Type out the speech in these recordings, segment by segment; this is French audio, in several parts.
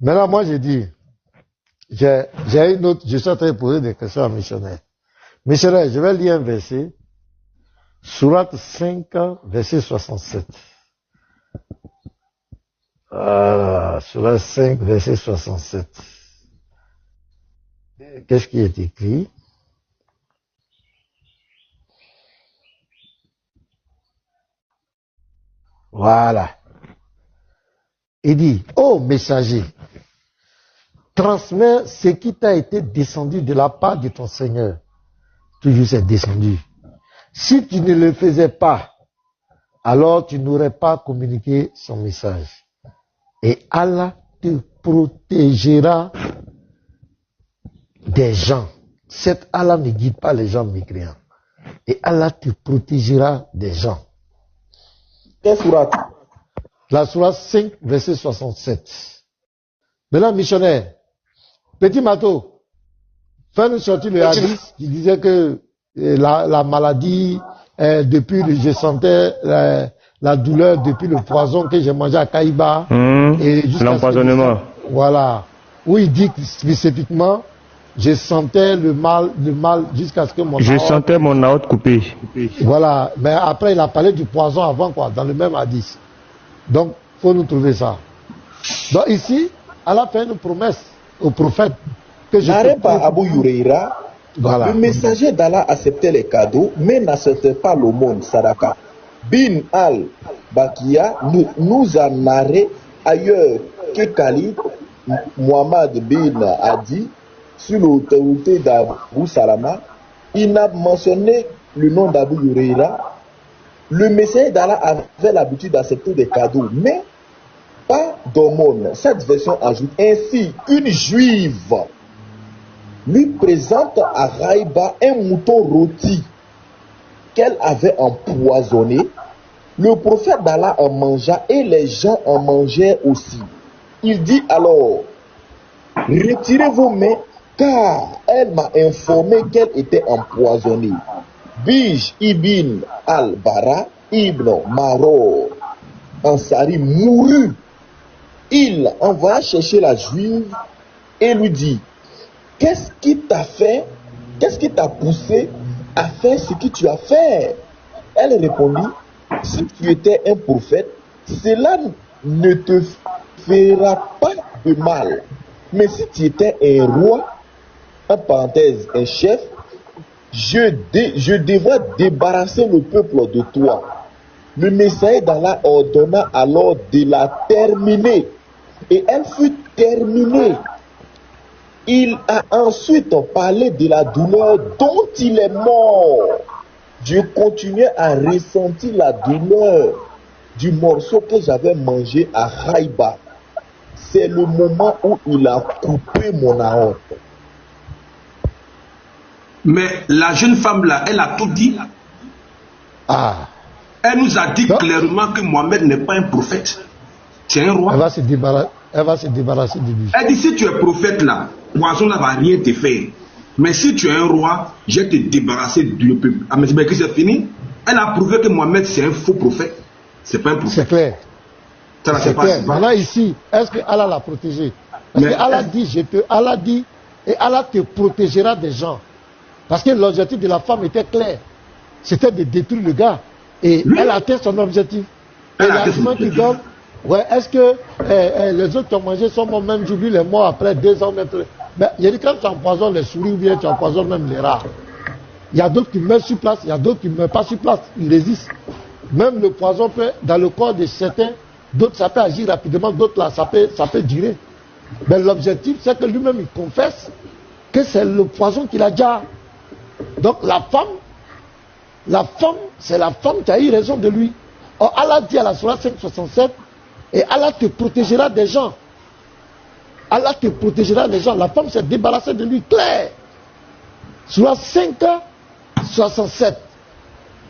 Maintenant, moi, j'ai dit, j'ai une autre, je suis en train de poser des questions à missionnaire. Missionnaire, je vais lire un verset. Sourate 5, verset 67. Sourate 5, verset 67. Qu'est-ce qui est écrit? Voilà. Il dit, ô messager, transmets ce qui t'a été descendu de la part de ton Seigneur. Toujours c'est descendu. Si tu ne le faisais pas, alors tu n'aurais pas communiqué son message. Et Allah te protégera des gens. Cet Allah ne guide pas les gens mécréants. Et Allah te protégera des gens. Quelle sourate? La sourate 5, verset 67. Maintenant, missionnaire, petit Mato, fais-nous sortir le hadith qui disait que la maladie, depuis je sentais la douleur depuis le poison que j'ai mangé à Kaïba. Et l'empoisonnement. Voilà. Où il dit spécifiquement, je sentais le mal jusqu'à ce que mon Je sentais mon aorte coupée. Voilà. Mais après, il a parlé du poison avant, quoi, dans le même hadith. Donc, faut nous trouver ça. Donc ici, Allah fait une promesse au prophète que je n'arrête pas Abu Huraira. Voilà. Le messager d'Allah acceptait les cadeaux, mais n'acceptait pas l'aumône, Sadaka. Bin al-Bakia nous a narré ailleurs que Khalid Muhammad bin Adi, sur l'autorité d'Abu Salama, il n'a mentionné le nom d'Abu Huraira. Le messager d'Allah avait l'habitude d'accepter des cadeaux, mais pas d'aumône. Cette version ajoute ainsi une juive lui présente à Raïba un mouton rôti qu'elle avait empoisonné. Le prophète d'Allah en mangea et les gens en mangèrent aussi. Il dit alors, retirez vos mains car elle m'a informé qu'elle était empoisonnée. Bij ibn al-Bara ibn Maror Ansari mourut. Il envoya chercher la juive et lui dit, qu'est-ce qui t'a fait, qu'est-ce qui t'a poussé à faire ce que tu as fait? Elle répondit, si tu étais un prophète, cela ne te fera pas de mal. Mais si tu étais un roi, en parenthèse, un chef, je devrais débarrasser le peuple de toi. Le messager d'Allah ordonna alors de la terminer. Et elle fut terminée. Il a ensuite parlé de la douleur dont il est mort. Je continuais à ressentir la douleur du morceau que j'avais mangé à Haïba. C'est le moment où il a coupé mon aorte. Mais la jeune femme là, elle a tout dit. Elle nous a dit clairement que Mohamed n'est pas un prophète. C'est un roi. Elle va se débarrasser de lui. Elle dit, si tu es prophète là, poisson là va rien te faire. Mais si tu es un roi, je vais te débarrasser du peuple. Ah, mais c'est fini. Elle a prouvé que Mohamed c'est un faux prophète. C'est pas un prophète. C'est clair. C'est clair. Maintenant ici, est-ce que Allah l'a protégé? Parce que Allah dit, et Allah te protégera des gens. Parce que l'objectif de la femme était clair. C'était de détruire le gars. Et elle a atteint son objectif. Et l'argument qui donne, ouais, est-ce que les autres qui ont mangé sont morts même jour, lui, les morts après 2 ans, même. Mais il y a dit quand tu empoisonnes les souris ou bien tu empoisonnes même les rats. Il y a d'autres qui meurent sur place, il y a d'autres qui ne meurent pas sur place. Ils résistent. Même le poison peut, dans le corps de certains, d'autres ça peut agir rapidement, d'autres là, ça peut durer. Mais l'objectif, c'est que lui-même, il confesse que c'est le poison qu'il a déjà. Donc la femme, c'est la femme qui a eu raison de lui. Or, Allah dit à la sourate 567, et Allah te protégera des gens. Allah te protégera des gens. La femme s'est débarrassée de lui, clair. Sourate 567.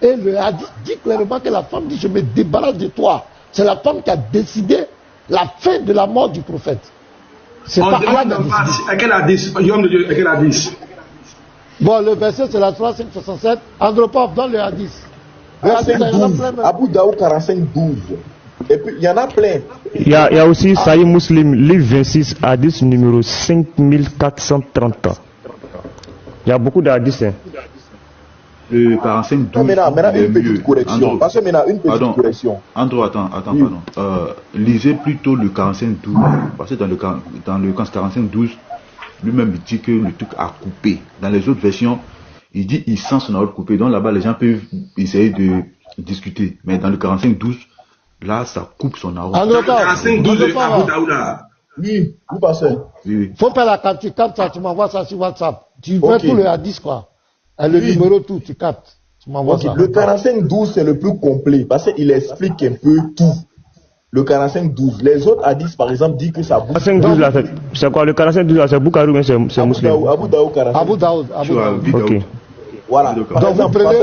Et le hadith dit clairement que la femme dit, je me débarrasse de toi. C'est la femme qui a décidé la fin de la mort du prophète. C'est pas Allah qui a décidé. À quel hadith? Homme de Dieu, à quel hadith? Bon, le verset, c'est la sourate 567. Andropov, dans le hadith. Abu Daoud 45, 12. Et puis, il y en a plein. Il y a aussi Sahih Muslim, livre 26, hadith numéro 5430. Il y a beaucoup d'hadiths. Hein. Le 45-12. Maintenant, une petite correction. Parce que maintenant, une petite correction. Andrew, attends, oui. Pardon. Lisez plutôt le 45-12. Parce que dans le 45-12, lui-même il dit que le truc a coupé. Dans les autres versions, il dit il sent son arôme coupé. Donc là-bas, les gens peuvent essayer de discuter. Mais dans le 45-12, là, ça coupe son arôme. Dans le 45-12, Abu Daouda. Oui, vous passez. Oui. Faut pas la capter. Tu captes ça, tu m'envoies ça sur WhatsApp. Tu veux tout le hadith, quoi. Et le numéro, tout, tu captes. Tu m'envoies ça. Le 45-12, c'est le plus complet. Parce qu'il explique un peu tout. Le 45-12. Les autres hadiths, par exemple, disent que ça bouge. 45-12, là, c'est quoi? Le 45-12, là, c'est Boukarou, mais c'est musulman. Abu Daoud 45. Abu Daoud. Ok. Voilà. Donc vous prenez,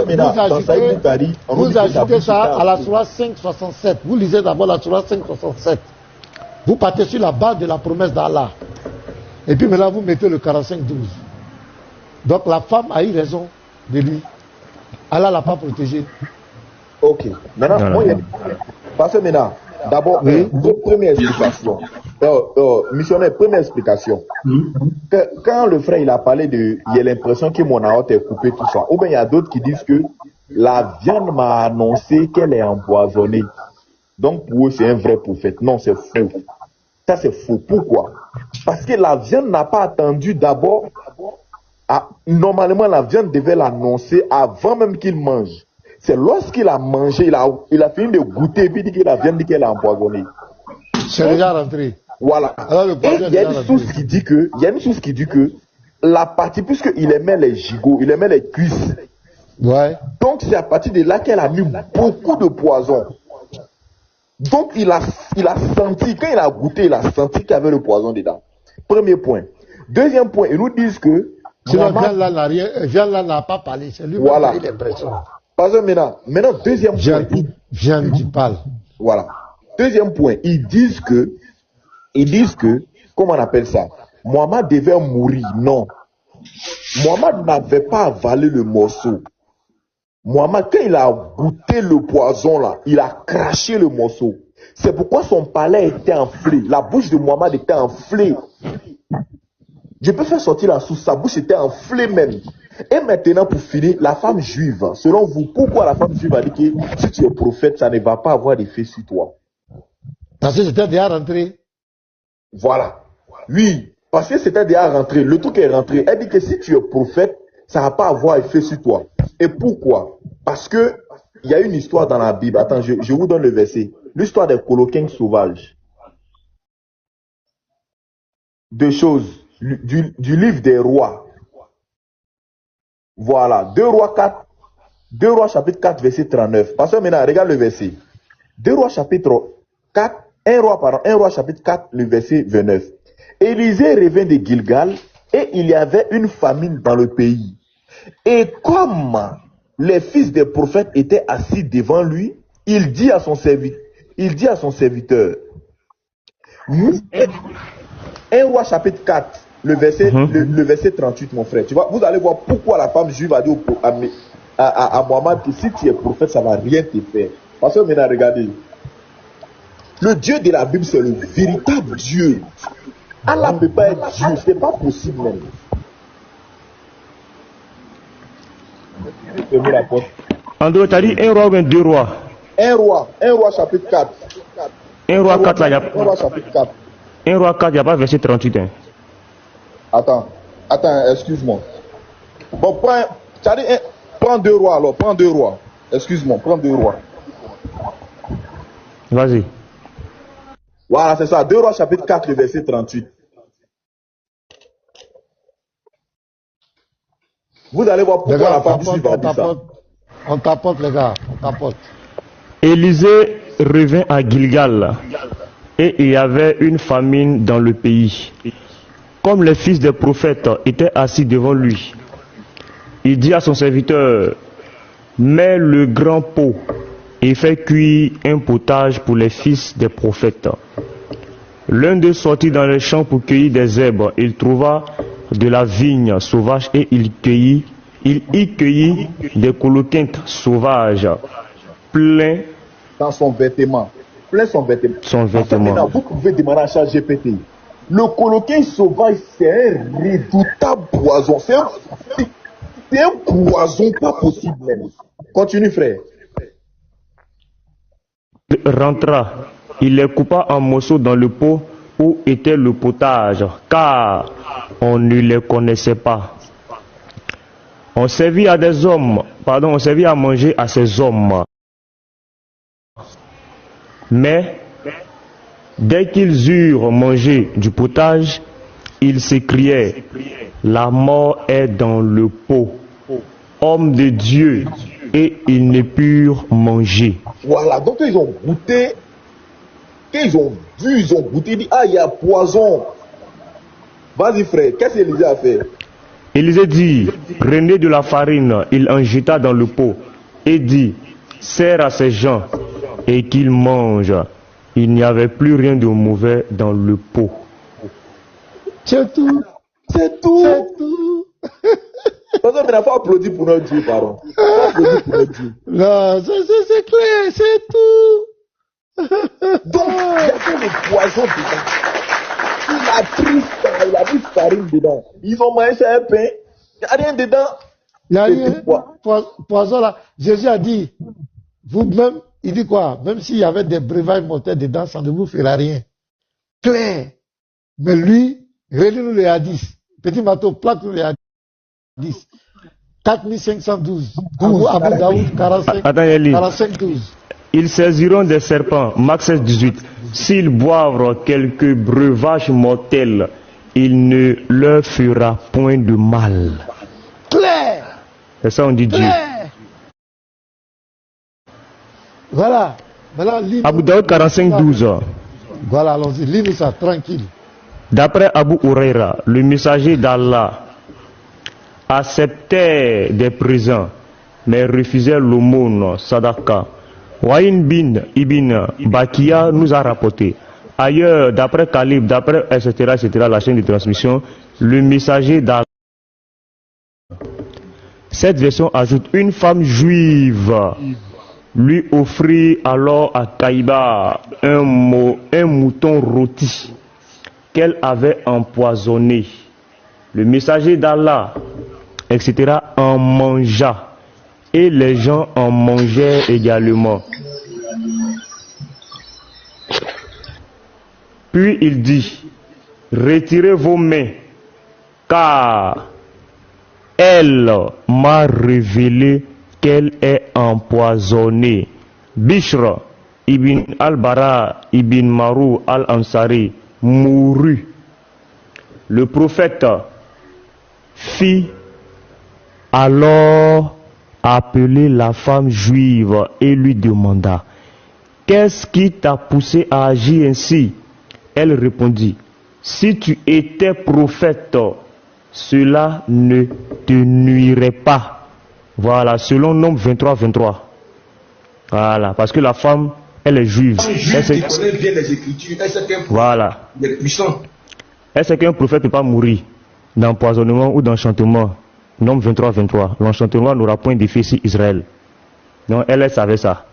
vous ajoutez ça à la Sourate 567. Vous lisez d'abord la Sourate 567. Vous partez sur la base de la promesse d'Allah. Et puis maintenant, vous mettez le 45-12. Donc la femme a eu raison de lui. Allah l'a pas protégé. Ok. Maintenant, moi, parce que maintenant, d'abord, première explication. Missionnaire, première explication. Quand le frère il a parlé de, il y a l'impression que mon aorte est coupée, tout ça. Ou bien il y a d'autres qui disent que la viande m'a annoncé qu'elle est empoisonnée. Donc pour eux, c'est un vrai prophète. Non, c'est faux. Ça, c'est faux. Pourquoi? Parce que la viande n'a pas attendu d'abord. Normalement, la viande devait l'annoncer avant même qu'il mange. C'est lorsqu'il a mangé, il a fini de goûter et puis dit que la viande dit qu'elle est empoisonnée. C'est déjà rentré. Voilà. Alors, il y a une source qui dit que, la partie, puisqu'il aimait les gigots, il aimait les cuisses. Ouais. Donc, c'est à partir de là qu'elle a mis beaucoup de poison. Donc, il a senti, quand il a goûté, il a senti qu'il y avait le poison dedans. Premier point. Deuxième point, ils nous disent que. Sinon, Jean n'a pas parlé. C'est lui qui a eu l'impression. Parce que maintenant, deuxième point. Jean qui parle. Voilà. Deuxième point, ils disent que, comment on appelle ça? Mohamed devait mourir. Non. Mohamed n'avait pas avalé le morceau. Mohamed, quand il a goûté le poison là, il a craché le morceau. C'est pourquoi son palais était enflé. La bouche de Mohamed était enflée. Je peux faire sortir la source, sa bouche était enflée même. Et maintenant, pour finir, la femme juive, selon vous, pourquoi la femme juive a dit que si tu es prophète, ça ne va pas avoir d'effet sur toi? Parce que c'était déjà rentré. Voilà. Oui, parce que c'était déjà rentré. Le truc est rentré. Elle dit que si tu es prophète, ça ne va pas avoir effet sur toi. Et pourquoi? Parce que il y a une histoire dans la Bible. Attends, je vous donne le verset. L'histoire des coloquins sauvages. Deux choses. Du livre des rois. Voilà. 2 Rois chapitre 4, verset 39. Parce que maintenant, regarde le verset. 2 Rois chapitre 4, 1 Roi chapitre 4, le verset 29. Élisée revint de Gilgal et il y avait une famine dans le pays. Et comme les fils des prophètes étaient assis devant lui, il dit à son serviteur, 1 Roi chapitre 4, le verset 38, mon frère. Tu vois, vous allez voir pourquoi la femme juive a dit à Mohamed que si tu es prophète, ça ne va rien te faire. Parce que maintenant, regardez. Le Dieu de la Bible, c'est le véritable Dieu. Allah ne peut pas être Dieu, ce n'est pas possible même. André, tu as dit 1 roi ou 2 rois? 1 roi chapitre 4. 1 roi 4 là, il y a 1 roi chapitre 4. 1 roi 4, il n'y a pas verset 38. Hein. Attends, excuse-moi. Bon, prends 2 rois alors, prends 2 rois. Excuse-moi, prends 2 rois. Vas-y. Voilà, c'est ça. 2 Rois chapitre 4, le verset 38. Vous allez voir pourquoi la femme juive a dit ça. On tapote, les gars. On tapote. Élisée revint à Gilgal et il y avait une famine dans le pays. Comme les fils des prophètes étaient assis devant lui, il dit à son serviteur, mets le grand pot et fait cuire un potage pour les fils des prophètes. L'un d'eux sortit dans les champs pour cueillir des herbes. Il trouva de la vigne sauvage et il y cueillit des coloquintes sauvages pleins dans son vêtement. plein son vêtement. Maintenant, vous pouvez demander à ChatGPT. Le coloquin sauvage, c'est un redoutable poison. C'est un poison pas possible même. Continue, frère. Il rentra. Il les coupa en morceaux dans le pot où était le potage, car on ne les connaissait pas. On servit à manger à ces hommes. Mais dès qu'ils eurent mangé du potage, ils s'écriaient, la mort est dans le pot. Homme de Dieu, et ils ne purent manger. Voilà, donc ils ont goûté, quand ils ont vu, ils ont goûté, ils disent, ah, il y a poison. Vas-y frère, qu'est-ce qu'Élisée a fait? Élisée dit, prenez de la farine, il en jeta dans le pot, et dit, sers à ces gens, et qu'ils mangent. Il n'y avait plus rien de mauvais dans le pot. C'est tout. C'est tout. C'est tout. Parce qu'on n'a pas applaudi pour notre Dieu, pardon. Non, c'est clair, c'est tout. Donc, il y avait le poison dedans. Il a pris ça, il a mis farine dedans. Ils ont mangé un pain. Il n'y a rien dedans. Il n'y a rien. Poison là. Jésus a dit, vous-même, il dit quoi? Même s'il y avait des breuvages mortels dedans, ça ne vous fera rien. Clair. Mais lui, relis-nous les hadiths. Petit Mato, plaque-nous les hadiths. 4512. Abu Daoud, 45, 12. Ils saisiront des serpents. Marc 16, 18. S'ils boivent quelques breuvages mortels, il ne leur fera point de mal. Clair. C'est ça on dit Dieu. Voilà. Abu Daoud 45, 12. Voilà, allons-y. Lis-nous ça, tranquille. D'après Abu Huraira, le messager d'Allah acceptait des présents, mais refusait l'aumône, Sadaka. Waïn bin Ibn Bakia nous a rapporté. Ailleurs, d'après Khalib, d'après etc., la chaîne de transmission, le messager d'Allah. Cette version ajoute une femme juive lui offrit alors à Kaïba un mouton rôti qu'elle avait empoisonné. Le messager d'Allah, etc., en mangea. Et les gens en mangeaient également. Puis il dit, retirez vos mains, car elle m'a révélé qu'elle est empoisonnée. Bishr ibn al-Bara ibn Marou al-Ansari mourut. Le prophète fit alors appeler la femme juive et lui demanda, qu'est-ce qui t'a poussé à agir ainsi? Elle répondit, si tu étais prophète, cela ne te nuirait pas. Voilà, selon Nombre 23, 23. Voilà, parce que la femme, elle est juive. Elle connaît bien les Écritures. Elle sait qu'un prophète voilà. est puissant. Elle sait qu'un prophète ne peut pas mourir d'empoisonnement ou d'enchantement. Nombre 23, 23. L'enchantement n'aura point d'effet sur Israël. Donc elle savait ça.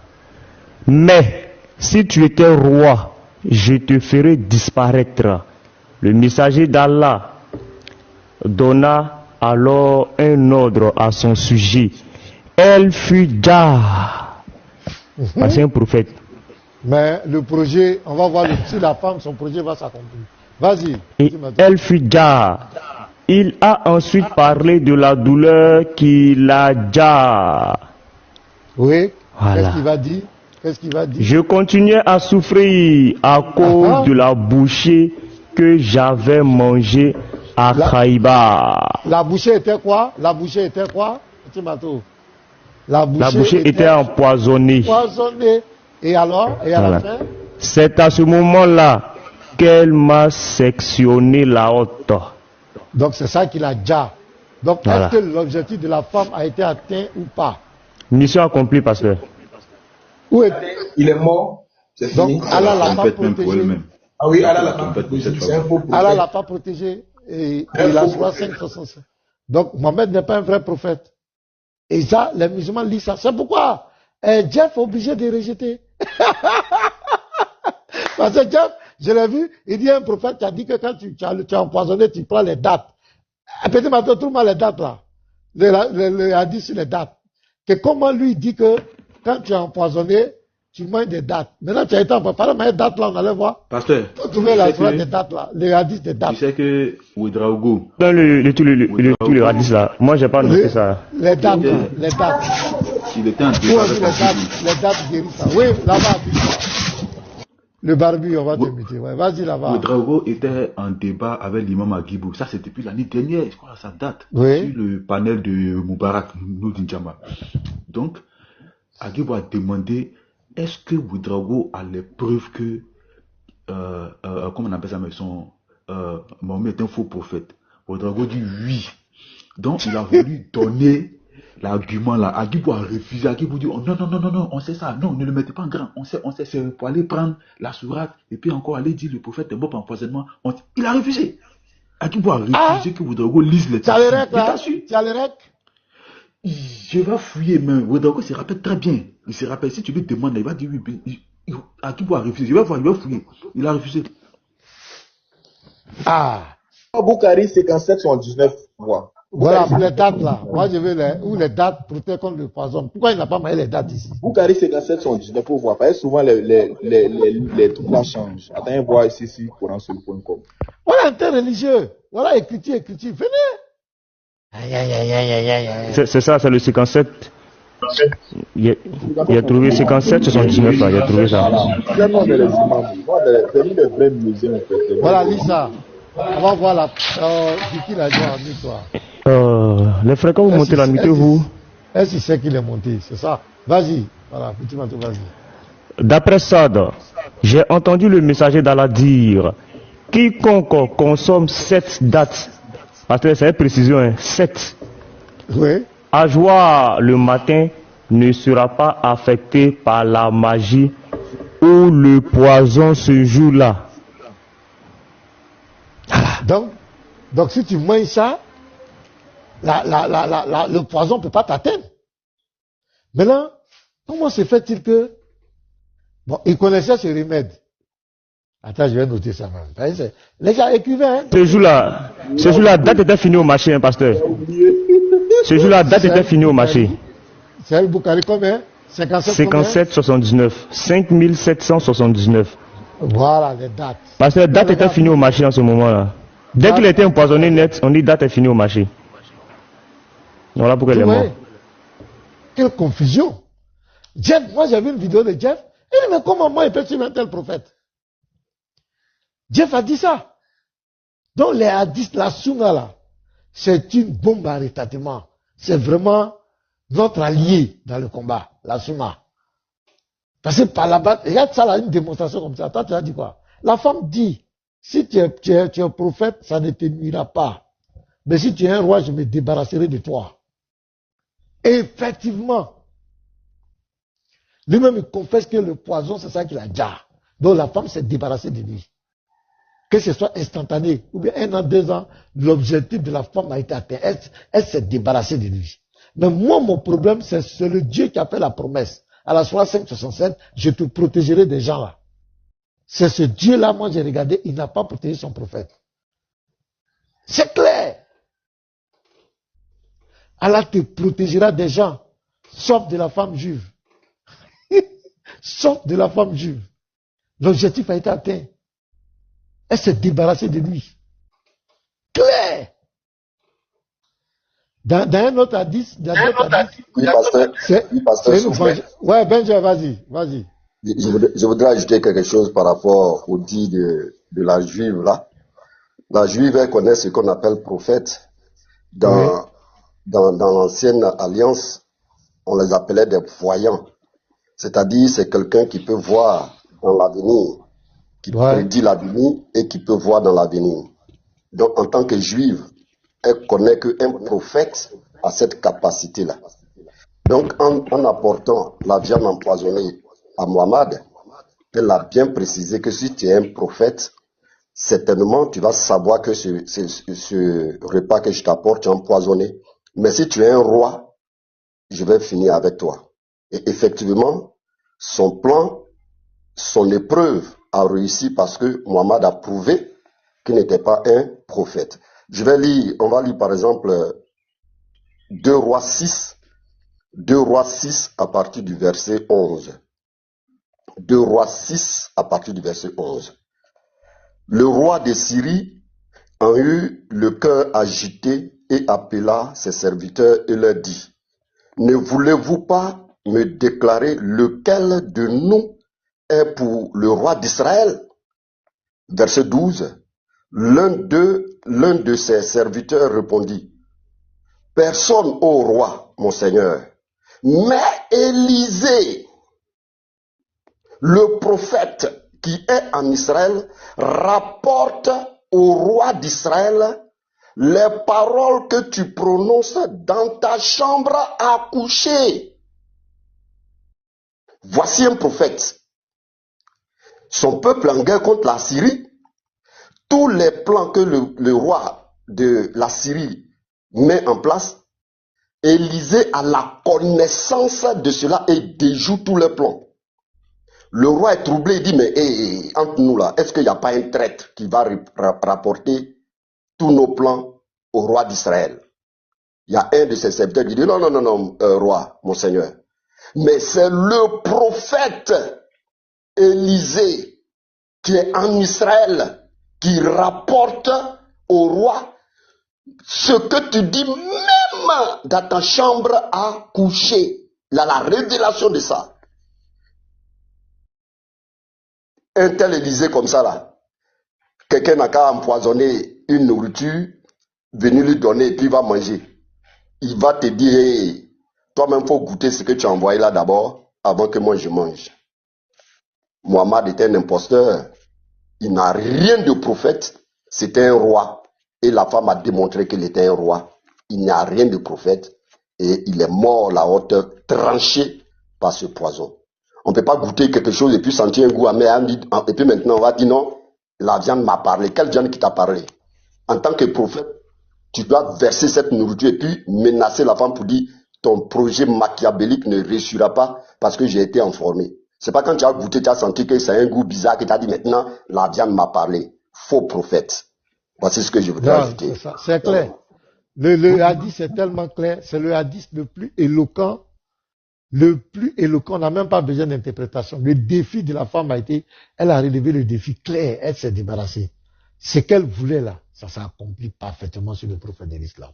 Mais si tu étais roi, je te ferai disparaître. Le messager d'Allah donna alors un ordre à son sujet. Elle fut déjà. C'est un prophète. Mais le projet, on va voir si la femme, son projet va s'accomplir. Vas-y. Elle fut déjà. Il a ensuite parlé de la douleur qu'il a déjà. Oui. Voilà. Qu'est-ce qu'il va dire? Qu'est-ce qu'il va dire? Je continuais à souffrir à cause de la bouchée que j'avais mangée à Khaïba. La bouchée était quoi? La bouchée était quoi? La bouchée était empoisonnée. Empoisonnée. Et alors? Et à voilà. La fin? C'est à ce moment-là qu'elle m'a sectionné la haute. Donc c'est ça qu'il a déjà. Donc voilà. Est-ce que l'objectif de la femme a été atteint ou pas? Mission accomplie, pasteur. Où est... Il est mort. C'est fini. Donc Allah l'a pas protégé. Ah oui, Allah l'a pas protégé. Allah l'a pas protégé. Et il a 65. Donc Mohamed n'est pas un vrai prophète. Et ça, les musulmans lisent ça. C'est pourquoi Jeff est obligé de rejeter. Parce que Jeff, je l'ai vu, il dit un prophète qui a dit que quand tu as empoisonné, tu prends les dates. Petit matin, trouve-moi les dates là. Le hadith sur les dates. Que comment lui dit que quand tu as empoisonné, tu manges des dates. Maintenant, tu as été empoisonné, mais les dates là, on allait voir. Pasteur. Tu trouver la soirée des dates là, les hadiths des dates. Tu sais que Ouedraogo. Dans tous les hadiths là, moi j'ai pas noté ça. Les dates, les dates. Il était en les dates guérissent ça. Oui, là-bas. Le barbu, on va t'inviter. Ouais, vas-y là-bas. Ouedraogo était en débat avec l'imam Agibou. Ça, c'est depuis l'année dernière, je crois, ça date. Oui. Sur le panel de Moubarak, Noudinjama. Donc, Agibou a demandé, est-ce que Ouedraogo a les preuves que, comment on appelle ça, mais Mohamed est un faux prophète? Ouedraogo dit oui. Donc, il a voulu donner l'argument là. Agibou a refusé. Agibou dit, oh, non, on sait ça. Non, ne le mettez pas en grand. On sait, c'est pour aller prendre la sourate et puis encore aller dire le prophète est mort par empoisonnement. Il a refusé. Agibou a refusé que Ouedraogo lise les textes. Tu as le rec? Je vais fouiller, mais Ouedraogo se rappelle très bien. Il se rappelle. Si tu lui demandes, il va dire oui. Agibou a refusé. Je vais voir, il va fouiller. Il a refusé. Boukari 57-19 voix. Voilà, les dates là. Moi, je veux les dates protéger contre le poison. Pourquoi il n'a pas mis les dates ici? Boukari 57-19 pour voir. Parce que souvent, les trucs là changent. Attends, voir ici sur coranseul.com. Voilà un thème religieux. Voilà, écriture. Venez. C'est ça, c'est le 57. Il a trouvé 57, 79 là, il a trouvé ça. Voilà, lis ça. On va voir la qui l'a dit en histoire. Les frères, quand vous montez la mythe, vous. Est-ce qu'il sait qu'il est monté? C'est ça. Vas-y. Voilà, petit manteau, vas-y. D'après Sad, j'ai entendu le messager d'Allah dire quiconque consomme 7 dates, parce que c'est une précision, 7. Oui. À joie le matin ne sera pas affecté par la magie ou le poison ce jour-là. Donc si tu manges ça, le poison ne peut pas t'atteindre. Maintenant, comment se fait-il que... Bon, il connaissait ce remède. Attends, je vais noter ça même. Les gens écrivaient. Hein? Ce jour-là, la date était finie au marché, hein, pasteur. Ce jour-là, la date était finie au marché. C'est le Boukari combien? 57,79. 5779. Voilà les dates. Parce que la date était finie au marché en ce moment-là. Dès qu'il était empoisonné net, on dit date est finie au marché. Voilà pourquoi il est mort. Quelle confusion. Jeff, moi j'ai vu une vidéo de Jeff. Il dit, mais comment moi il peut suivre un tel prophète? Jeff a dit ça. Donc les hadiths, la sunna là, c'est une bombe à retardement. C'est vraiment notre allié dans le combat, la sunna. Parce que par là-bas, regarde ça là, une démonstration comme ça. Toi tu as dit quoi? La femme dit, si tu es prophète, ça ne te nuira pas. Mais si tu es un roi, je me débarrasserai de toi. Et effectivement, lui-même il confesse que le poison, c'est ça qu'il a déjà. Donc la femme s'est débarrassée de lui. Que ce soit instantané, ou bien 1 an, 2 ans, l'objectif de la femme a été atteint. Elle s'est débarrassée de lui. Mais moi, mon problème, c'est le Dieu qui a fait la promesse. À la 65-67, je te protégerai des gens là. C'est ce Dieu-là, moi j'ai regardé, il n'a pas protégé son prophète. C'est clair. Allah te protégera des gens, sauf de la femme juive. Sauf de la femme juive. L'objectif a été atteint. Elle s'est débarrassée de lui. Clair. Dans un autre hadith, oui, pasteur. Ouais, Benjamin, vas-y. Je voudrais ajouter quelque chose par rapport au dit de la juive là. La juive, elle connaît ce qu'on appelle prophète. Dans l'ancienne alliance, on les appelait des voyants. C'est-à-dire, c'est quelqu'un qui peut voir dans l'avenir, qui prédit l'avenir et qui peut voir dans l'avenir. Donc, en tant que juive, elle connaît qu'un prophète a cette capacité-là. Donc, en apportant la viande empoisonnée à Mohammed, elle a bien précisé que si tu es un prophète, certainement tu vas savoir que ce repas que je t'apporte, tu es empoisonné. Mais si tu es un roi, je vais finir avec toi. Et effectivement, son plan, son épreuve a réussi parce que Mohammed a prouvé qu'il n'était pas un prophète. On va lire par exemple 2 Rois 6 à partir du verset 11. 2 Rois 6 à partir du verset 11. Le roi de Syrie en eut le cœur agité et appela ses serviteurs et leur dit: ne voulez-vous pas me déclarer lequel de nous est pour le roi d'Israël? Verset 12. L'un de ses serviteurs répondit: personne, ô roi, mon seigneur, mais Élisée, le prophète qui est en Israël, rapporte au roi d'Israël les paroles que tu prononces dans ta chambre à coucher. Voici un prophète. Son peuple en guerre contre la Syrie. Tous les plans que le roi de la Syrie met en place, Élisée a la connaissance de cela et déjoue tous les plans. Le roi est troublé, il dit, mais entre nous là, est-ce qu'il n'y a pas un traître qui va rapporter tous nos plans au roi d'Israël? Il y a un de ses serviteurs qui dit, non, roi, mon seigneur. Mais c'est le prophète Élisée qui est en Israël qui rapporte au roi ce que tu dis même dans ta chambre à coucher. Il a la révélation de ça. Un tel Élisée comme ça là, quelqu'un n'a qu'à empoisonner une nourriture, venir lui donner et puis il va manger. Il va te dire, hey, toi-même il faut goûter ce que tu as envoyé là d'abord avant que moi je mange. Mohammed était un imposteur. Il n'a rien de prophète. C'était un roi. Et la femme a démontré qu'il était un roi. Il n'y a rien de prophète. Et il est mort la haute, tranché par ce poison. On ne peut pas goûter quelque chose et puis sentir un goût amer. Et puis maintenant, on va dire non, la viande m'a parlé. Quelle viande qui t'a parlé? En tant que prophète, tu dois verser cette nourriture et puis menacer la femme pour dire ton projet machiavélique ne réussira pas parce que j'ai été informé. C'est pas quand tu as goûté, tu as senti que c'est un goût bizarre que tu as dit maintenant, la viande m'a parlé. Faux prophète. Voici ce que je voudrais ajouter. C'est clair. Le hadith est tellement clair. C'est le hadith le plus éloquent. On n'a même pas besoin d'interprétation. Le défi de la femme a été, elle a relevé le défi clair. Elle s'est débarrassée. Ce qu'elle voulait là, ça s'est accompli parfaitement sur le prophète de l'islam.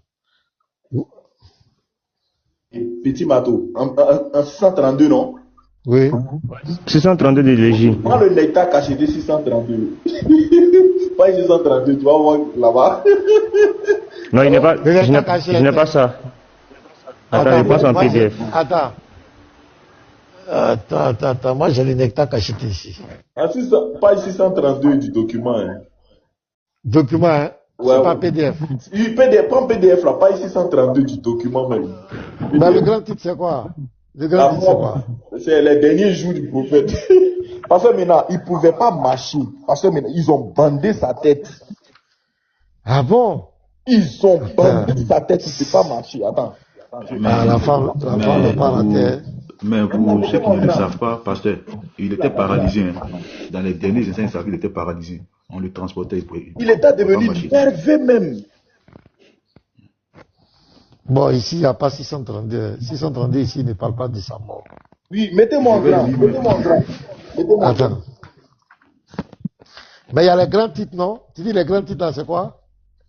Petit Mato, en 632, non? Oui. 632 de l'Égypte. Prends le nectar caché de 632. Pas 632, tu vas voir là-bas. Non, il n'est pas, je n'ai pas ça. Attends, je passe en PDF. Attends, moi j'ai le nectar caché ici. Page 632 du document. Hein. Document, hein? Ouais, c'est pas PDF. Prends PDF là, page 632 du document même. Mais le grand titre c'est quoi? Le grand titre c'est quoi? C'est les derniers jours du prophète. Parce que maintenant, il ne pouvait pas marcher. Parce que maintenant, ils ont bandé sa tête. Ah bon? Ils ont bandé sa tête, il ne peut pas marcher. Attends. La femme n'a pas la terre. Mais pour ceux qui ne le savent pas, pasteur, il était paralysé. Hein. Dans les derniers instants, il savait qu'il était paralysé. On le transportait. Il était devenu nerveux même. Bon, ici, il n'y a pas 632. 632 ici, il ne parle pas de sa mort. Oui, mettez-moi en grand. Attends. Mais il y a les grands titres, non? Tu dis les grands titres, là, c'est quoi?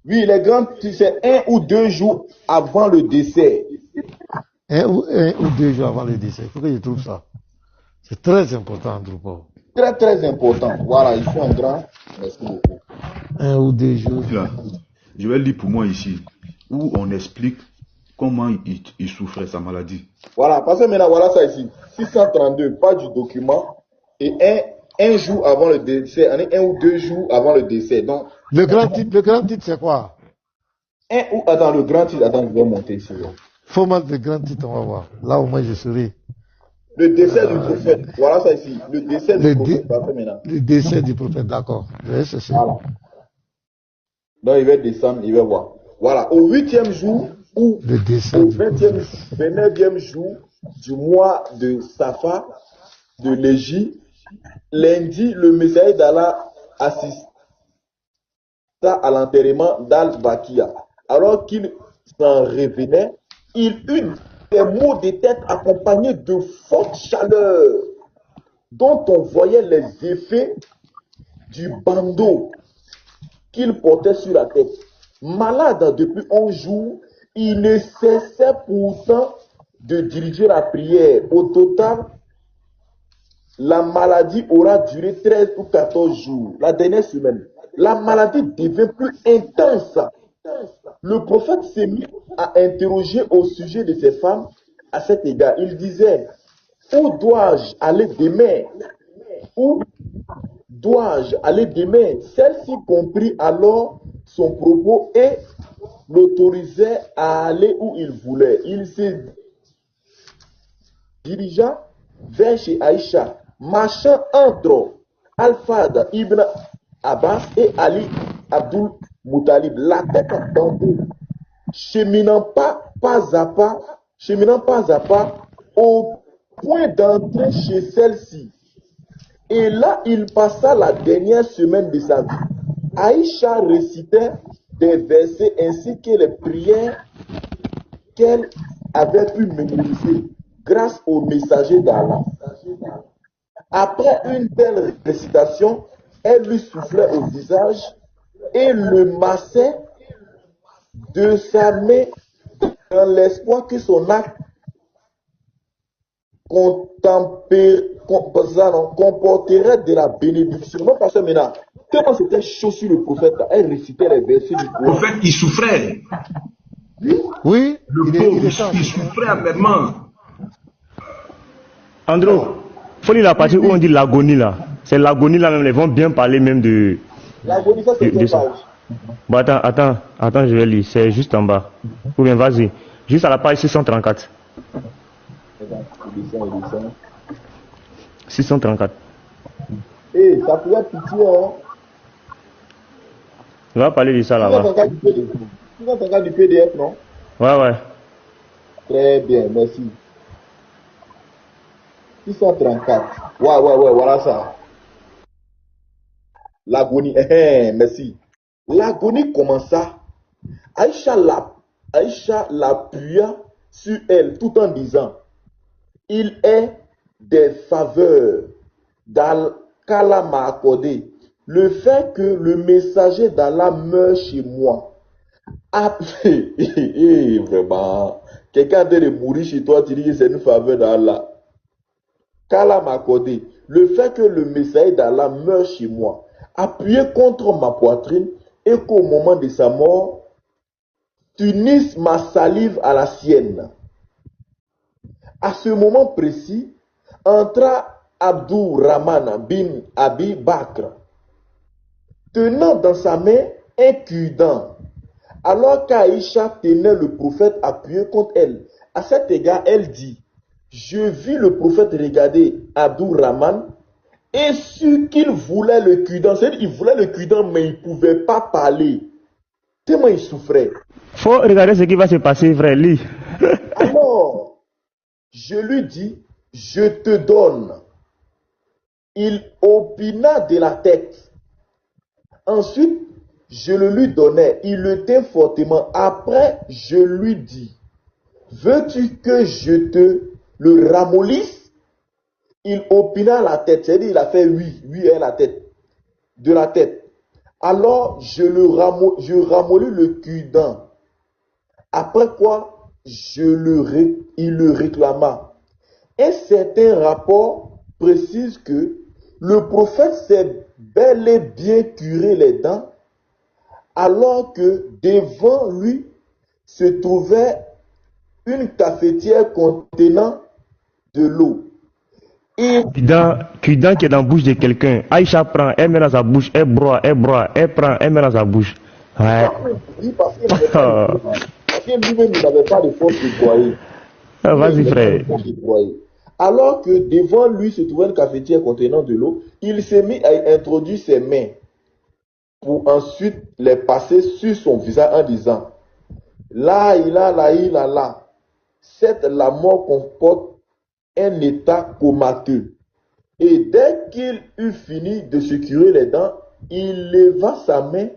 Oui, les grands titres, c'est 1 ou 2 jours avant le décès. 1 ou 2 jours avant le décès. Il faut que je trouve ça. C'est très important, Androupo. Très, très important. Voilà, il faut un grand. Merci beaucoup. 1 ou 2 jours. Là, je vais lire pour moi ici, où on explique comment il souffrait sa maladie. Voilà, parce que maintenant, voilà ça ici. 632, pas du document. Et un jour avant le décès, 1 ou 2 jours avant le décès. Donc, le grand titre, c'est quoi? Attends, le grand titre, attends, je vais monter ici. Faut mettre le grand titre, on va voir. Là, au moins, je serai. Le décès du prophète. Voilà ça ici. Le décès du prophète. Le décès du prophète, d'accord. Voilà. Donc, il va descendre, il va voir. Voilà. Au 8e jour, ou le décès au 29e jour du mois de Safar, de l'Égypte, lundi, le messager d'Allah assista à l'enterrement d'Al-Bakia. Alors qu'il s'en revenait, il eut des maux de tête accompagnés de forte chaleur, dont on voyait les effets du bandeau qu'il portait sur la tête. Malade depuis 11 jours, il ne cessait pourtant de diriger la prière. Au total, la maladie aura duré 13 ou 14 jours. La dernière semaine, la maladie devient plus intense. Le prophète s'est mis à interroger au sujet de ces femmes à cet égard. Il disait, où dois-je aller demain? Où dois-je aller demain? Celle-ci comprit alors son propos et l'autorisait à aller où il voulait. Il se dirigea vers chez Aïcha, marchant entre Al-Fad ibn Abbas et Ali Abdul Muttalib, la tête bandée, cheminant pas à pas, au point d'entrer chez celle-ci. Et là, il passa la dernière semaine de sa vie. Aïcha récitait des versets ainsi que les prières qu'elle avait pu mémoriser grâce au messager d'Allah. Après une telle récitation, elle lui soufflait au visage et le massait de sa main dans l'espoir que son acte comporterait de la bénédiction. Non, parce que maintenant, tellement c'était chaud sur le prophète, elle récitait les versets du Coran. Le prophète, il souffrait. Oui, le pauvre, il souffrait amèrement. Andrew, faut lire la partie où on dit l'agonie là. C'est l'agonie là même, ils vont bien parler même de. L'agonie, ça c'est quelle page? Bon, attends, je vais lire, c'est juste en bas. Ou bien vas-y, juste à la page 634. 634. Eh, ça pourrait être pitié, hein? On va parler de ça là-bas. Tu vas t'en du PDF, non? Ouais. Très bien, merci. 634. Ouais, voilà ça. L'agonie, merci. L'agonie commença. Aïcha l'appuya sur elle tout en disant, il est des faveurs qu'Allah m'a accordé. Le fait que le messager d'Allah meure chez moi. Vraiment, quelqu'un de mourir chez toi, tu dis que c'est une faveur d'Allah. Qu'Allah m'a accordé. Le fait que le messager d'Allah meure chez moi, appuyé contre ma poitrine, et qu'au moment de sa mort, tu unisses ma salive à la sienne. À ce moment précis, entra Abdurrahman bin Abi Bakr, tenant dans sa main un cure-dent, alors qu'Aïcha tenait le prophète appuyé contre elle. À cet égard, elle dit, je vis le prophète regarder Abdurrahman et su qu'il voulait le cure-dent. C'est-à-dire qu'il voulait le cure-dent, mais il ne pouvait pas parler. Tellement il souffrait. Faut regarder ce qui va se passer, frère. Lis. Alors, je lui dis, je te donne. Il opina de la tête. Ensuite, je le lui donnai. Il le tint fortement. Après, je lui dis, veux-tu que je te le ramollisse? Il opina la tête. C'est-à-dire, il a fait oui à la tête. De la tête. Alors, je ramollis le cure-dent. Après quoi, il le réclama. Un certain rapport précise que le prophète s'est bel et bien curé les dents, alors que devant lui se trouvait une cafetière contenant de l'eau. Cure-dent qui est dans la bouche de quelqu'un. Aïcha prend, elle met dans sa bouche, elle broie, elle prend, elle met dans sa bouche. Ouais. Parce que lui-même, il n'avait pas de force de broyer. Vas-y, frère. Alors que devant lui se trouvait une cafetière contenant de l'eau, il s'est mis à introduire ses mains pour ensuite les passer sur son visage en disant, là, cette la mort comporte un état comateux. Et dès qu'il eut fini de se curer les dents, il leva sa main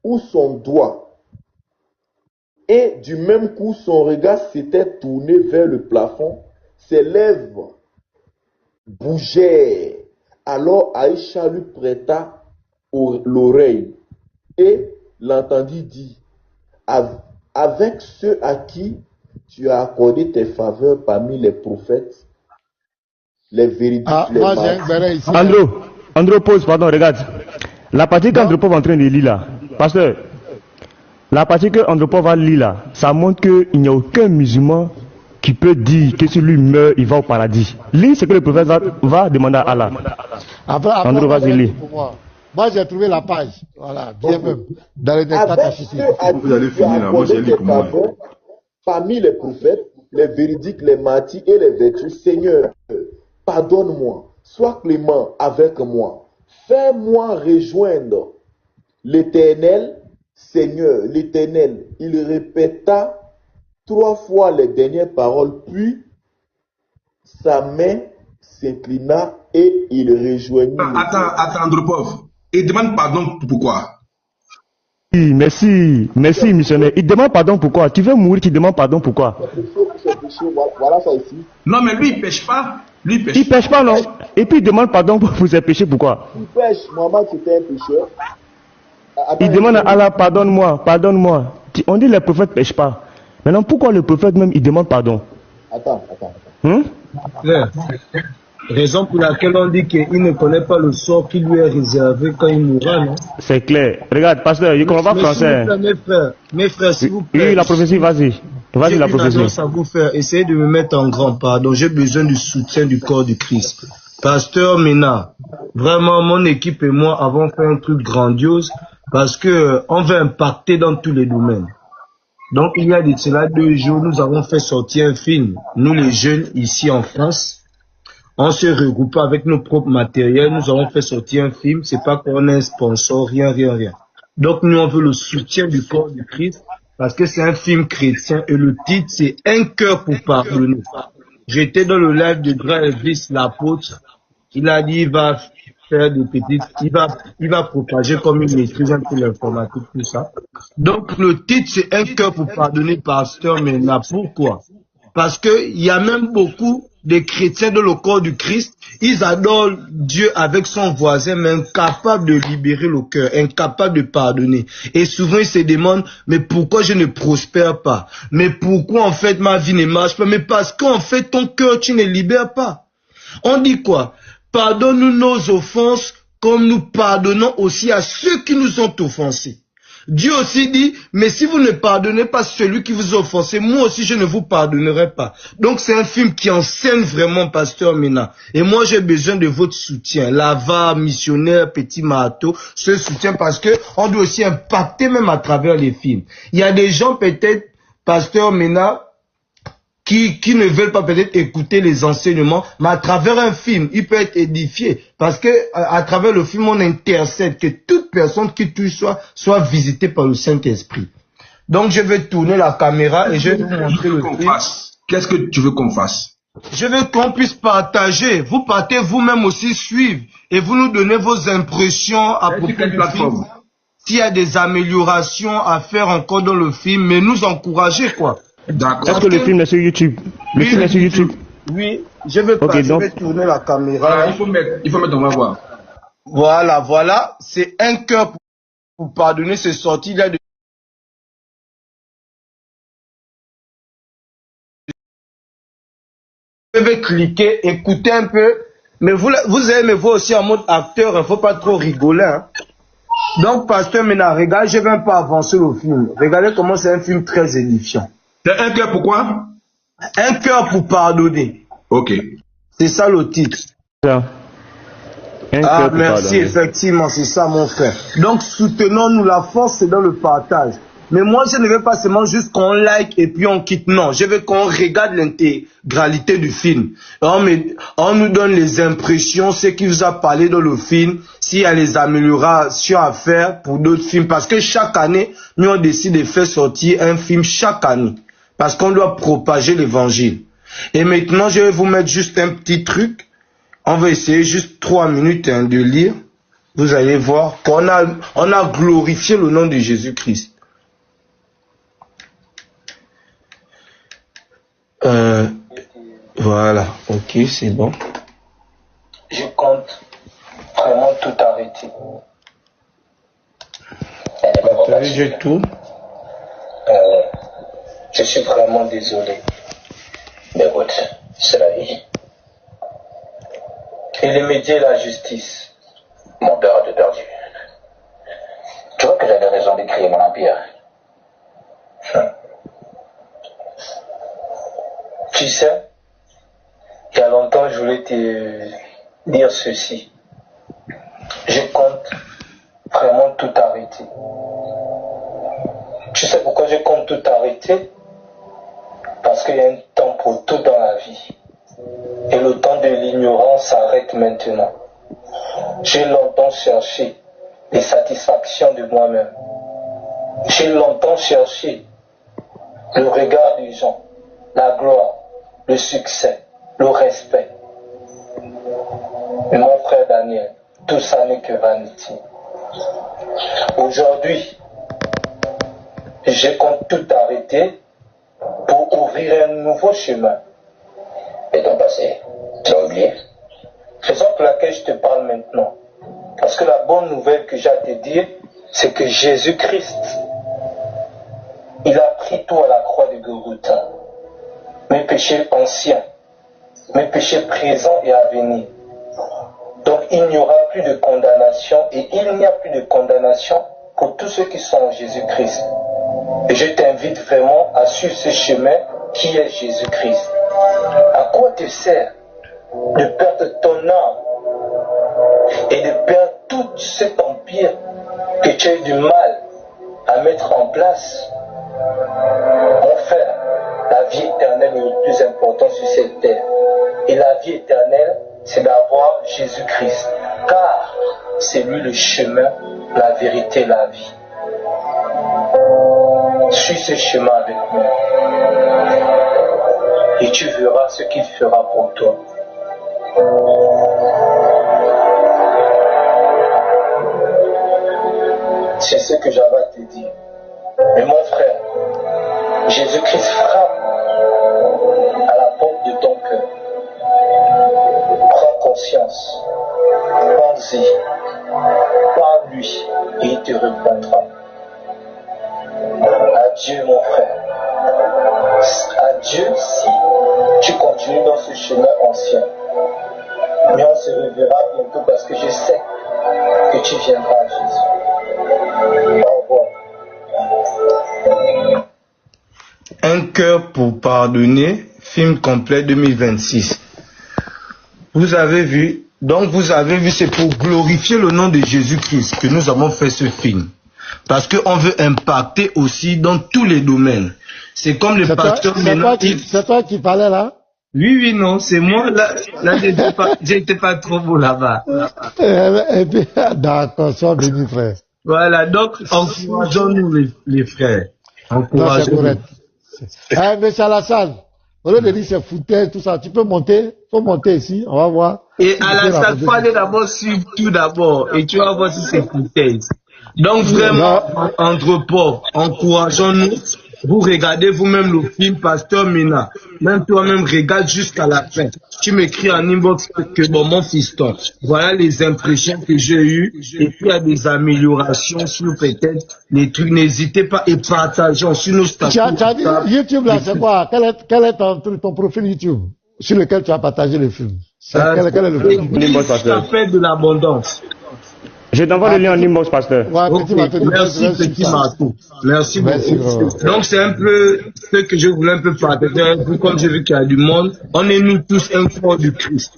ou son doigt. Et du même coup, son regard s'était tourné vers le plafond. Ses lèvres bougèrent. Alors Aïcha lui prêta l'oreille et l'entendit dire, avec ceux à qui tu as accordé tes faveurs parmi les prophètes, les véridiques, les martyrs. Andro pose, pardon, regarde. La partie qu'Andropov est en train de lire là, pasteur, la partie que Andropov va lire là, ça montre qu'il n'y a aucun musulman qui peut dire que si lui meurt, il va au paradis. Lis ce que le prophète va demander à Allah. Andro, vas-y, lis. Moi, j'ai trouvé la page. Voilà, bien même. Dans le vous allez finir là. Moi, j'ai lu pour moi. Parmi les prophètes, les véridiques, les martyrs et les vertus, Seigneur, pardonne-moi. Sois clément avec moi. Fais-moi rejoindre l'Éternel, Seigneur, l'Éternel. Il répéta 3 fois les dernières paroles, puis sa main s'inclina et il rejoignit. Attends, Andropov. Il demande pardon pourquoi? Oui, merci, missionnaire. Il demande pardon pourquoi? Tu veux mourir, tu demandes pardon pourquoi? Voilà ça ici. Non, mais lui, il pêche pas. Il pêche pas, non. Et puis il demande pardon pour ses péchés, pourquoi? Il pêche. Mohamed, c'était un pécheur. Il demande à Allah, pardonne-moi. On dit les prophètes ne pêchent pas. Maintenant, pourquoi le prophète même, il demande pardon? Attends. Raison pour laquelle on dit qu'il ne connaît pas le sort qui lui est réservé quand il mourra, non? C'est clair. Regarde, pasteur, il ne comprend pas français. Mes frères, s'il vous plaît. Oui, la prophétie, vas-y. Vas-y, la prophétie. J'ai une annonce à vous faire. Essayez de me mettre en grand pardon. J'ai besoin du soutien du corps du Christ. Pasteur Mena, vraiment, mon équipe et moi avons fait un truc grandiose parce que on veut impacter dans tous les domaines. Donc, il y a de cela 2 jours, nous avons fait sortir un film. Nous, les jeunes, ici en France, on se regroupe avec nos propres matériels. Nous avons fait sortir un film. C'est pas qu'on est un sponsor, rien. Donc, nous, on veut le soutien du corps du Christ parce que c'est un film chrétien et le titre, c'est Un cœur pour pardonner. J'étais dans le live de Grand Elvis, l'apôtre. Il a dit, il va faire des petites, il va propager comme il maîtrise un peu l'informatique, tout ça. Donc, le titre, c'est Un cœur pour pardonner, pasteur Mena. Pourquoi? Parce que il y a même beaucoup de chrétiens dans le corps du Christ, ils adorent Dieu avec son voisin, mais incapables de libérer le cœur, incapables de pardonner. Et souvent, ils se demandent, mais pourquoi je ne prospère pas? Mais pourquoi, en fait, ma vie ne marche pas? Mais parce qu'en fait, ton cœur, tu ne libères pas. On dit quoi? Pardonne-nous nos offenses, comme nous pardonnons aussi à ceux qui nous ont offensés. Dieu aussi dit, mais si vous ne pardonnez pas celui qui vous a offensé, moi aussi je ne vous pardonnerai pas. Donc c'est un film qui enseigne vraiment, pasteur Mena. Et moi j'ai besoin de votre soutien. Lava, missionnaire, petit marteau, ce soutien parce que on doit aussi impacter même à travers les films. Il y a des gens peut-être, pasteur Mena, qui ne veulent pas peut-être écouter les enseignements, mais à travers un film, il peut être édifié. Parce que à travers le film, on intercède que toute personne qui touche soit visitée par le Saint-Esprit. Donc, je vais tourner la caméra et je vais vous montrer le film. Qu'est-ce que tu veux qu'on fasse? Je veux qu'on puisse partager. Vous partez vous-même aussi suivre et vous nous donnez vos impressions à propos du film. S'il y a des améliorations à faire encore dans le film, mais nous encourager, quoi. D'accord. Est-ce que le film est sur YouTube? Le film est sur YouTube? Oui, je vais tourner la caméra. Il faut mettre, on va voir. Voilà. C'est Un cœur pour pardonner, c'est sorti là de... Je vais cliquer, écouter un peu. Mais vous allez me voir aussi en mode acteur, il ne faut pas trop rigoler. Hein. Donc, pasteur Mena, regarde, je vais un peu avancer le film. Regardez comment c'est un film très édifiant. C'est Un cœur pourquoi? Un cœur pour pardonner. Ok. C'est ça le titre. Merci, effectivement, c'est ça mon frère. Donc soutenons-nous, la force c'est dans le partage. Mais moi je ne veux pas seulement juste qu'on like et puis on quitte, non. Je veux qu'on regarde l'intégralité du film. On nous donne les impressions, ce qui vous a parlé dans le film, s'il y a les améliorations à faire pour d'autres films. Parce que chaque année, nous on décide de faire sortir un film chaque année. Parce qu'on doit propager l'évangile. Et maintenant, je vais vous mettre juste un petit truc. On va essayer juste 3 minutes de lire. Vous allez voir qu'on a glorifié le nom de Jésus-Christ. Voilà, ok, c'est bon. Je compte vraiment tout arrêter. Attendez, je tourne. Je suis vraiment désolé. Mais écoute, c'est la vie. Et les médias et la justice m'ont perdu. Tu vois que j'avais raison de créer mon empire. Tu sais, il y a longtemps, je voulais te dire ceci. Je compte vraiment tout arrêter. Tu sais pourquoi je compte tout arrêter? Parce qu'il y a un temps pour tout dans la vie. Et le temps de l'ignorance s'arrête maintenant. J'ai longtemps cherché les satisfactions de moi-même. J'ai longtemps cherché le regard des gens, la gloire, le succès, le respect. Mais mon frère Daniel, tout ça n'est que vanité. Aujourd'hui, je compte tout arrêter pour ouvrir un nouveau chemin. Et ton passé, tu l'as oublié? Raison pour laquelle je te parle maintenant. Parce que la bonne nouvelle que j'ai à te dire, c'est que Jésus-Christ, il a pris tout à la croix de Golgotha. Mes péchés anciens, mes péchés présents et à venir. Donc il n'y aura plus de condamnation et il n'y a plus de condamnation pour tous ceux qui sont en Jésus-Christ. Et je t'invite vraiment à suivre ce chemin qui est Jésus-Christ. À quoi te sert de perdre ton âme et de perdre tout cet empire que tu as eu du mal à mettre en place? Mon frère, la vie éternelle est le plus important sur cette terre. Et la vie éternelle, c'est d'avoir Jésus-Christ. Car c'est lui le chemin, la vérité, la vie. Suis ce chemin avec moi. Et tu verras ce qu'il fera pour toi. C'est ce que j'avais à te dire. Mais mon frère, Jésus-Christ frappe à la porte de ton cœur. Prends conscience. Pense-y. Parle-lui et il te répondra. Adieu mon frère. Adieu si tu continues dans ce chemin ancien. Mais on se reverra bientôt parce que je sais que tu viendras à Jésus. Au revoir. Un cœur pour pardonner, film complet 2026. Vous avez vu, c'est pour glorifier le nom de Jésus-Christ que nous avons fait ce film. Parce qu'on veut impacter aussi dans tous les domaines. C'est comme le pasteur Ménard. C'est toi qui parlais là? Oui, non, c'est moi. Là j'étais pas trop beau là-bas. Et puis, d'accord, sois béni, frère. Voilà, donc, encourageons-nous les frères. Encourageons-nous. C'est correct. Mais Alassane, au lieu de dire c'est foutaise, tout ça, tu peux monter, faut monter ici, on va voir. Et Alassane, faut aller d'abord sur tout d'abord, et tu vas voir si c'est foutaise. Donc vraiment, entre pauvres, encourageons-nous. Vous regardez vous-même le film Pasteur Ménard. Même toi-même, regarde jusqu'à la fin. Tu m'écris en inbox que bon, mon fiston, voilà les impressions que j'ai eues. Et puis il y a des améliorations sur peut-être les trucs. N'hésitez pas et partageons sur nos statuts. Tu as dit YouTube là, c'est quoi? Quel est ton profil YouTube sur lequel tu as partagé le film? Quel est le film? Ça fait de l'abondance. Je t'envoie le lien en inbox, pasteur. Ouais, okay. Merci, petit Marco. Merci beaucoup. Donc, c'est un peu ce que je voulais un peu partager avec vous. Comme j'ai vu qu'il y a du monde, on est nous tous un corps du Christ.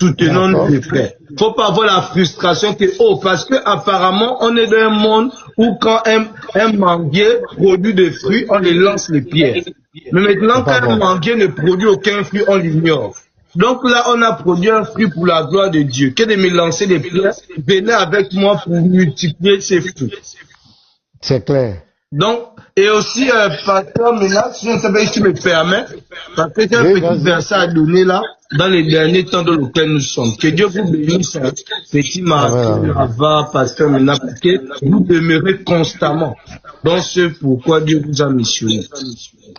Soutenons les frères. Faut pas avoir la frustration que, parce que apparemment, on est dans un monde où quand un manguier produit des fruits, on les lance les pierres. Mais maintenant, quand un manguier ne produit aucun fruit, on l'ignore. Donc là, on a produit un fruit pour la gloire de Dieu. Que de me lancer des pierres, venez avec moi pour multiplier ces fruits. C'est clair. Donc, et aussi, pasteur, maintenant, si je ne sais pas si tu me permets, parce que j'ai un petit verset à donner là, dans les derniers temps dans lesquels nous sommes. Que Dieu vous bénisse, petit Martin, Ava, pasteur, maintenant, pour que vous demeurez constamment dans ce pourquoi Dieu vous a missionné.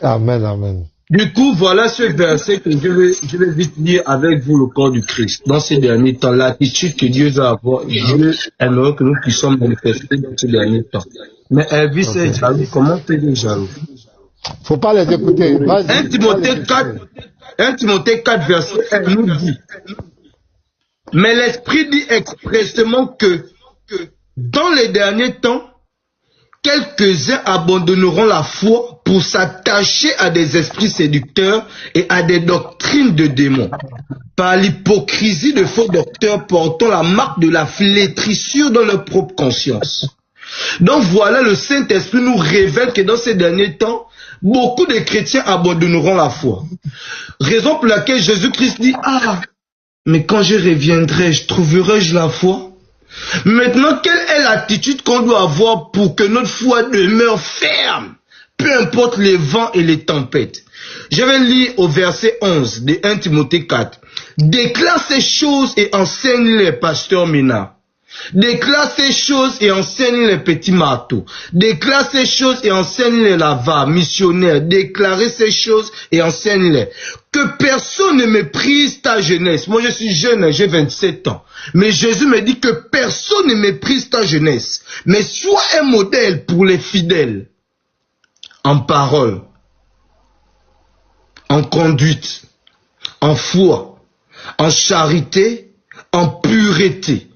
Amen, amen. Du coup, voilà ce verset que je vais vite lire avec vous, le corps du Christ. Dans ces derniers temps, l'attitude que Dieu va avoir, Dieu aimerait que nous puissions manifester dans ces derniers temps. Mais Elvis est jaloux. Comment t'es jaloux? Faut pas les écouter. 1 Timothée 4, verset 1 nous dit, mais l'Esprit dit expressément que dans les derniers temps, quelques-uns abandonneront la foi pour s'attacher à des esprits séducteurs et à des doctrines de démons, par l'hypocrisie de faux docteurs portant la marque de la flétrissure dans leur propre conscience. Donc voilà, le Saint-Esprit nous révèle que dans ces derniers temps, beaucoup de chrétiens abandonneront la foi. Raison pour laquelle Jésus-Christ dit, mais quand je reviendrai, trouverai-je la foi? Maintenant, quelle est l'attitude qu'on doit avoir pour que notre foi demeure ferme, peu importe les vents et les tempêtes? Je vais lire au verset 11 de 1 Timothée 4. Déclare ces choses et enseigne-les, pasteur Ménard. Déclare ces choses et enseigne les petits marteaux. Déclare ces choses et enseigne les lavas, missionnaires. Déclarez ces choses et enseigne-les. Que personne ne méprise ta jeunesse. Moi je suis jeune, j'ai 27 ans. Mais Jésus me dit que personne ne méprise ta jeunesse. Mais sois un modèle pour les fidèles. En parole, en conduite, en foi, en charité, en pureté.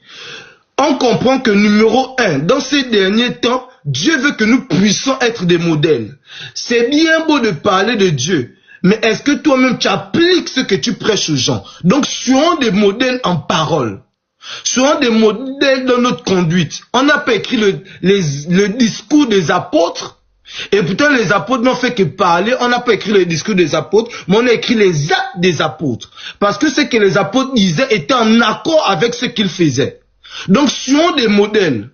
On comprend que numéro 1, dans ces derniers temps, Dieu veut que nous puissions être des modèles. C'est bien beau de parler de Dieu, mais est-ce que toi-même tu appliques ce que tu prêches aux gens? Donc soyons des modèles en parole. Soyons des modèles dans notre conduite. On n'a pas écrit le discours des apôtres, et pourtant les apôtres n'ont fait que parler. On n'a pas écrit le discours des apôtres, mais on a écrit les actes des apôtres. Parce que ce que les apôtres disaient était en accord avec ce qu'ils faisaient. Donc, soyons des modèles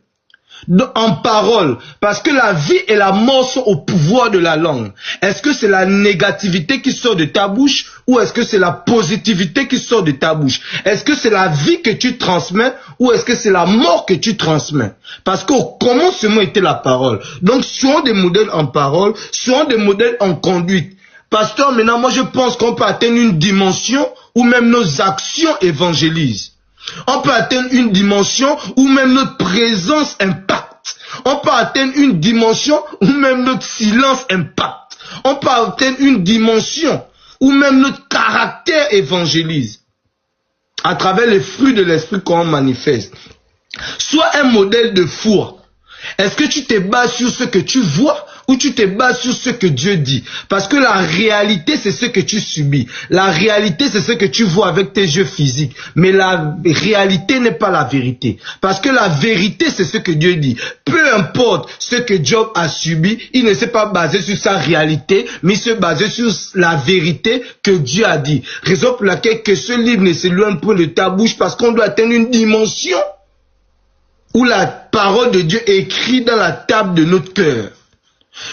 en parole, parce que la vie et la mort sont au pouvoir de la langue. Est-ce que c'est la négativité qui sort de ta bouche ou est-ce que c'est la positivité qui sort de ta bouche? Est-ce que c'est la vie que tu transmets ou est-ce que c'est la mort que tu transmets? Parce qu'au commencement était la parole. Donc, soyons des modèles en parole, soyons des modèles en conduite. Pasteur, maintenant, moi je pense qu'on peut atteindre une dimension où même nos actions évangélisent. On peut atteindre une dimension où même notre présence impacte. On peut atteindre une dimension où même notre silence impacte. On peut atteindre une dimension où même notre caractère évangélise. À travers les fruits de l'esprit qu'on manifeste. Sois un modèle de foi. Est-ce que tu te bases sur ce que tu vois ou tu te bases sur ce que Dieu dit? Parce que la réalité, c'est ce que tu subis. La réalité, c'est ce que tu vois avec tes yeux physiques. Mais la réalité n'est pas la vérité. Parce que la vérité, c'est ce que Dieu dit. Peu importe ce que Job a subi, il ne s'est pas basé sur sa réalité, mais il s'est basé sur la vérité que Dieu a dit. Raison pour laquelle que ce livre ne s'éloigne pas de ta bouche, parce qu'on doit atteindre une dimension où la parole de Dieu est écrite dans la table de notre cœur.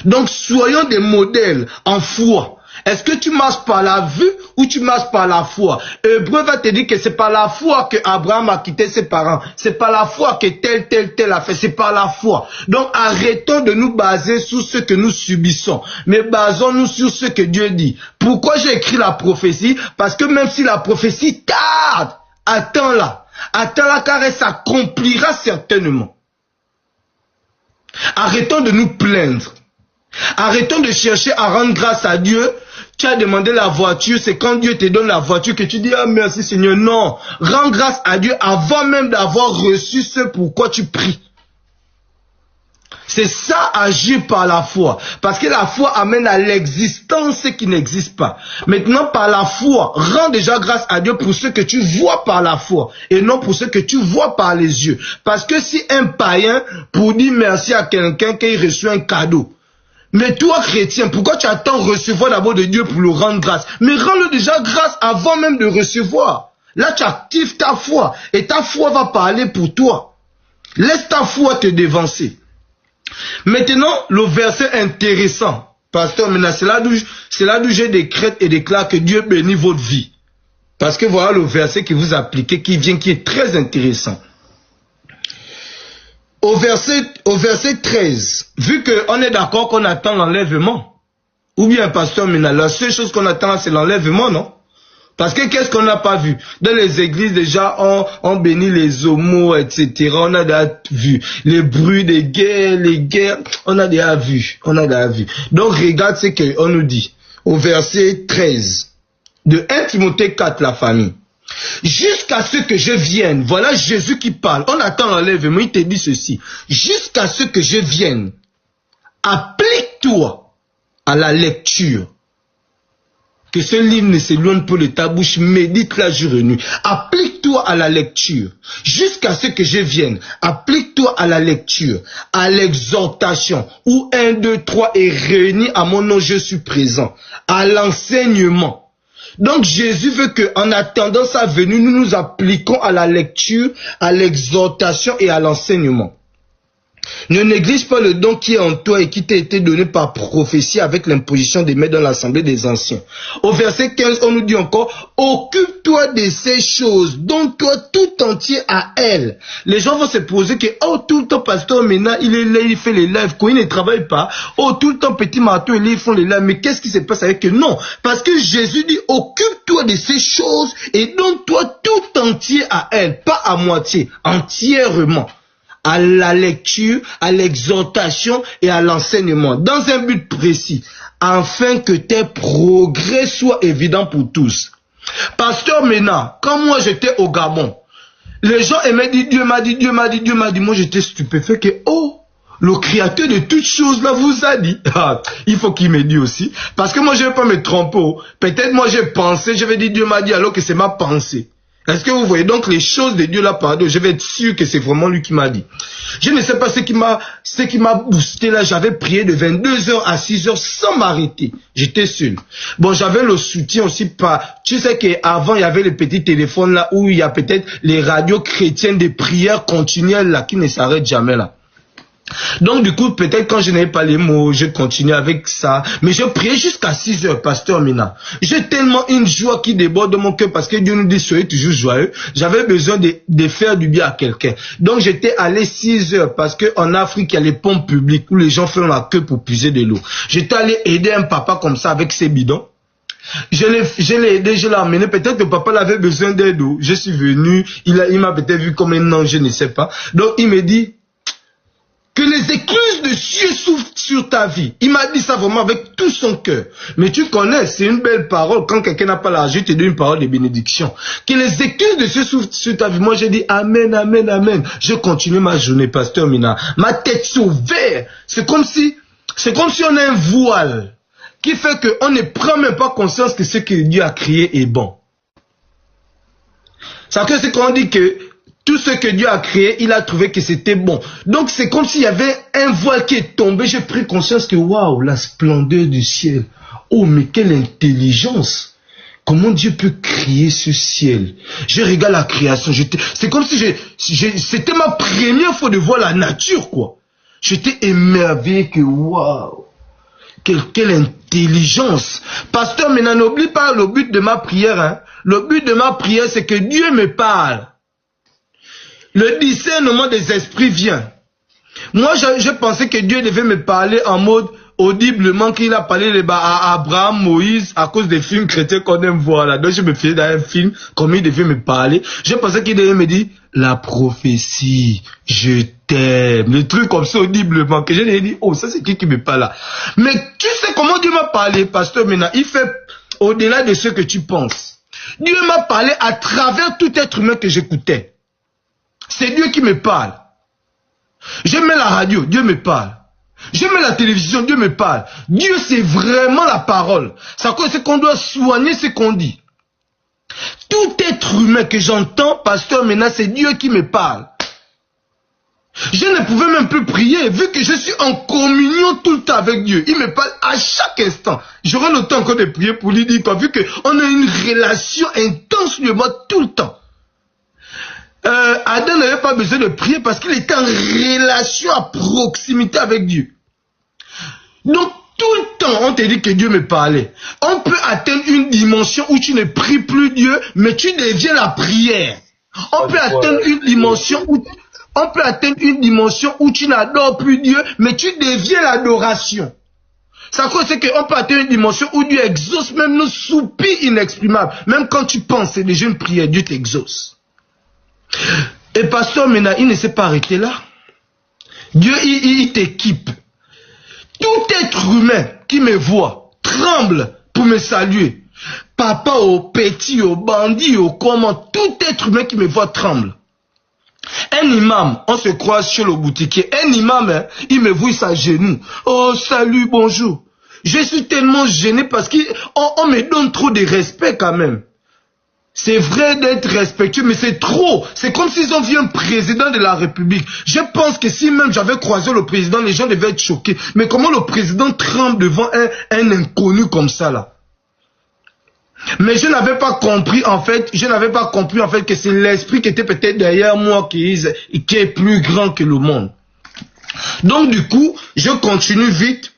Donc soyons des modèles en foi. Est-ce que tu marches par la vue ou tu marches par la foi? Hébreu va te dire que c'est par la foi que Abraham a quitté ses parents. C'est par la foi que tel a fait. C'est par la foi. Donc arrêtons de nous baser sur ce que nous subissons. Mais basons-nous sur ce que Dieu dit. Pourquoi j'ai écrit la prophétie? Parce que même si la prophétie tarde, attends-la. Attends-la car elle s'accomplira certainement. Arrêtons de nous plaindre. Arrêtons de chercher à rendre grâce à Dieu. Tu as demandé la voiture, c'est quand Dieu te donne la voiture que tu dis « Ah merci Seigneur ». Non, rends grâce à Dieu avant même d'avoir reçu ce pourquoi tu pries. C'est ça, agir par la foi. Parce que la foi amène à l'existence ce qui n'existe pas. Maintenant, par la foi, rends déjà grâce à Dieu pour ce que tu vois par la foi. Et non pour ce que tu vois par les yeux. Parce que si un païen, pour dire merci à quelqu'un qui reçoit un cadeau. Mais toi, chrétien, pourquoi tu attends recevoir d'abord de Dieu pour le rendre grâce? Mais rends-le déjà grâce avant même de recevoir. Là, tu actives ta foi. Et ta foi va parler pour toi. Laisse ta foi te dévancer. Maintenant, le verset intéressant. Pasteur, maintenant, c'est là d'où je décrète et déclare que Dieu bénit votre vie. Parce que voilà le verset que vous appliquez qui est très intéressant. Au verset 13, vu qu'on est d'accord qu'on attend l'enlèvement, ou bien, pasteur, maintenant, la seule chose qu'on attend, c'est l'enlèvement, non? Parce que qu'est-ce qu'on n'a pas vu? Dans les églises, déjà, on bénit les homos, etc. On a déjà vu. Les bruits des guerres, les guerres, on a déjà vu. Donc, regarde ce qu'on nous dit. Au verset 13, de 1 Timothée 4, la famille. Jusqu'à ce que je vienne, voilà Jésus qui parle. On attend l'enlèvement, il te dit ceci. Jusqu'à ce que je vienne, applique-toi à la lecture. Que ce livre ne s'éloigne pas de ta bouche, médite la jour et nuit. Applique-toi à la lecture. Jusqu'à ce que je vienne, applique-toi à la lecture, à l'exhortation, où 1, 2, 3 est réuni à mon nom, je suis présent, à l'enseignement. Donc Jésus veut qu'en attendant sa venue, nous nous appliquons à la lecture, à l'exhortation et à l'enseignement. Ne néglige pas le don qui est en toi et qui t'a été donné par prophétie avec l'imposition des mains dans l'assemblée des anciens. Au verset 15, on nous dit encore, occupe-toi de ces choses, donne-toi tout entier à elles. Les gens vont se poser que, oh, tout le temps, pasteur, maintenant, il est là, il fait les lives, quand il ne travaille pas, oh, tout le temps, petit marteau, ils font les lives, mais qu'est-ce qui se passe avec eux? Non, parce que Jésus dit, occupe-toi de ces choses et donne-toi tout entier à elles, pas à moitié, entièrement. À la lecture, à l'exhortation et à l'enseignement, dans un but précis, afin que tes progrès soient évidents pour tous. Pasteur Mena, quand moi j'étais au Gabon, les gens aimaient dire Dieu m'a dit, Dieu m'a dit, Dieu m'a dit. Moi j'étais stupéfait que, oh, le créateur de toutes choses là vous a dit. Ah, il faut qu'il me dise aussi. Parce que moi je ne vais pas me tromper. Peut-être moi j'ai pensé, je vais dire Dieu m'a dit alors que c'est ma pensée. Est-ce que vous voyez donc les choses de Dieu là, pardon, je vais être sûr que c'est vraiment lui qui m'a dit. Je ne sais pas ce qui m'a boosté là, j'avais prié de 22h à 6h sans m'arrêter. J'étais seul. Bon, j'avais le soutien aussi par, tu sais qu'avant il y avait les petits téléphones là où il y a peut-être les radios chrétiennes des prières continuelles là qui ne s'arrêtent jamais là. Donc du coup, peut-être quand je n'avais pas les mots, je continuais avec ça. Mais je priais jusqu'à 6h, pasteur Mina. J'ai tellement une joie qui déborde de mon cœur parce que Dieu nous dit soyez toujours joyeux. J'avais besoin de faire du bien à quelqu'un. Donc j'étais allé 6h parce qu'en Afrique, il y a les pompes publiques où les gens font la queue pour puiser de l'eau. J'étais allé aider un papa comme ça avec ses bidons. Je l'ai aidé, je l'ai amené. Peut-être que papa avait besoin d'aide. Je suis venu, il m'a peut-être vu comme un ange, je ne sais pas. Donc il me dit, que les écluses de Dieu s'ouvrent sur ta vie. Il m'a dit ça vraiment avec tout son cœur. Mais tu connais, c'est une belle parole. Quand quelqu'un n'a pas l'argent, je te donne une parole de bénédiction. Que les écluses de Dieu s'ouvrent sur ta vie. Moi, j'ai dit amen, amen, amen. Je continue ma journée, pasteur Mina. Ma tête s'ouvre. C'est comme si on a un voile qui fait qu'on ne prend même pas conscience que ce que Dieu a créé est bon. Ça veut dire qu'on dit que tout ce que Dieu a créé, il a trouvé que c'était bon. Donc c'est comme s'il y avait un voile qui est tombé. J'ai pris conscience que waouh, la splendeur du ciel. Oh, mais quelle intelligence. Comment Dieu peut créer ce ciel? Je regarde la création. C'est comme si c'était ma première fois de voir la nature, quoi. J'étais émerveillé que waouh. Quelle intelligence. Pasteur, maintenant n'oublie pas le but de ma prière. Hein. Le but de ma prière, c'est que Dieu me parle. Le discernement des esprits vient. Moi, je pensais que Dieu devait me parler en mode audiblement, qu'il a parlé à Abraham, Moïse, à cause des films chrétiens qu'on aime voir là. Donc, je me fiais dans un film, comme il devait me parler. Je pensais qu'il devait me dire, la prophétie, je t'aime. Le truc comme ça audiblement, que je lui ai dit, oh, ça c'est qui me parle là. Mais tu sais comment Dieu m'a parlé, pasteur, maintenant, il fait au-delà de ce que tu penses. Dieu m'a parlé à travers tout être humain que j'écoutais. C'est Dieu qui me parle. Je mets la radio, Dieu me parle. Je mets la télévision, Dieu me parle. Dieu, c'est vraiment la parole. Ça c'est qu'on doit soigner ce qu'on dit. Tout être humain que j'entends, pasteur, maintenant, c'est Dieu qui me parle. Je ne pouvais même plus prier, vu que je suis en communion tout le temps avec Dieu. Il me parle à chaque instant. J'aurai le temps encore de prier pour lui dire, vu qu'on a une relation intense de moi tout le temps. Adam n'avait pas besoin de prier parce qu'il était en relation à proximité avec Dieu. Donc, tout le temps, on te dit que Dieu me parlait. On peut atteindre une dimension où tu ne pries plus Dieu, mais tu deviens la prière. On peut atteindre une dimension où tu n'adores plus Dieu, mais tu deviens l'adoration. Ça cause c'est qu'on peut atteindre une dimension où Dieu exauce même nos soupirs inexprimables. Même quand tu penses, c'est déjà une prière, Dieu t'exauce. Et pasteur Mena, il ne s'est pas arrêté là. Dieu, il t'équipe. Tout être humain qui me voit tremble pour me saluer. Papa au petit, au bandit, au comment, tout être humain qui me voit tremble. Un imam, on se croise chez le boutiquier. Un imam, hein, il me voit, il s'agenouille. Oh, salut, bonjour. Je suis tellement gêné parce qu'on me donne trop de respect quand même. C'est vrai d'être respectueux, mais c'est trop. C'est comme s'ils ont vu un président de la République. Je pense que si même j'avais croisé le président, les gens devaient être choqués. Mais comment le président tremble devant un inconnu comme ça, là? Mais je n'avais pas compris, en fait, que c'est l'esprit qui était peut-être derrière moi qui est plus grand que le monde. Donc, du coup, je continue vite.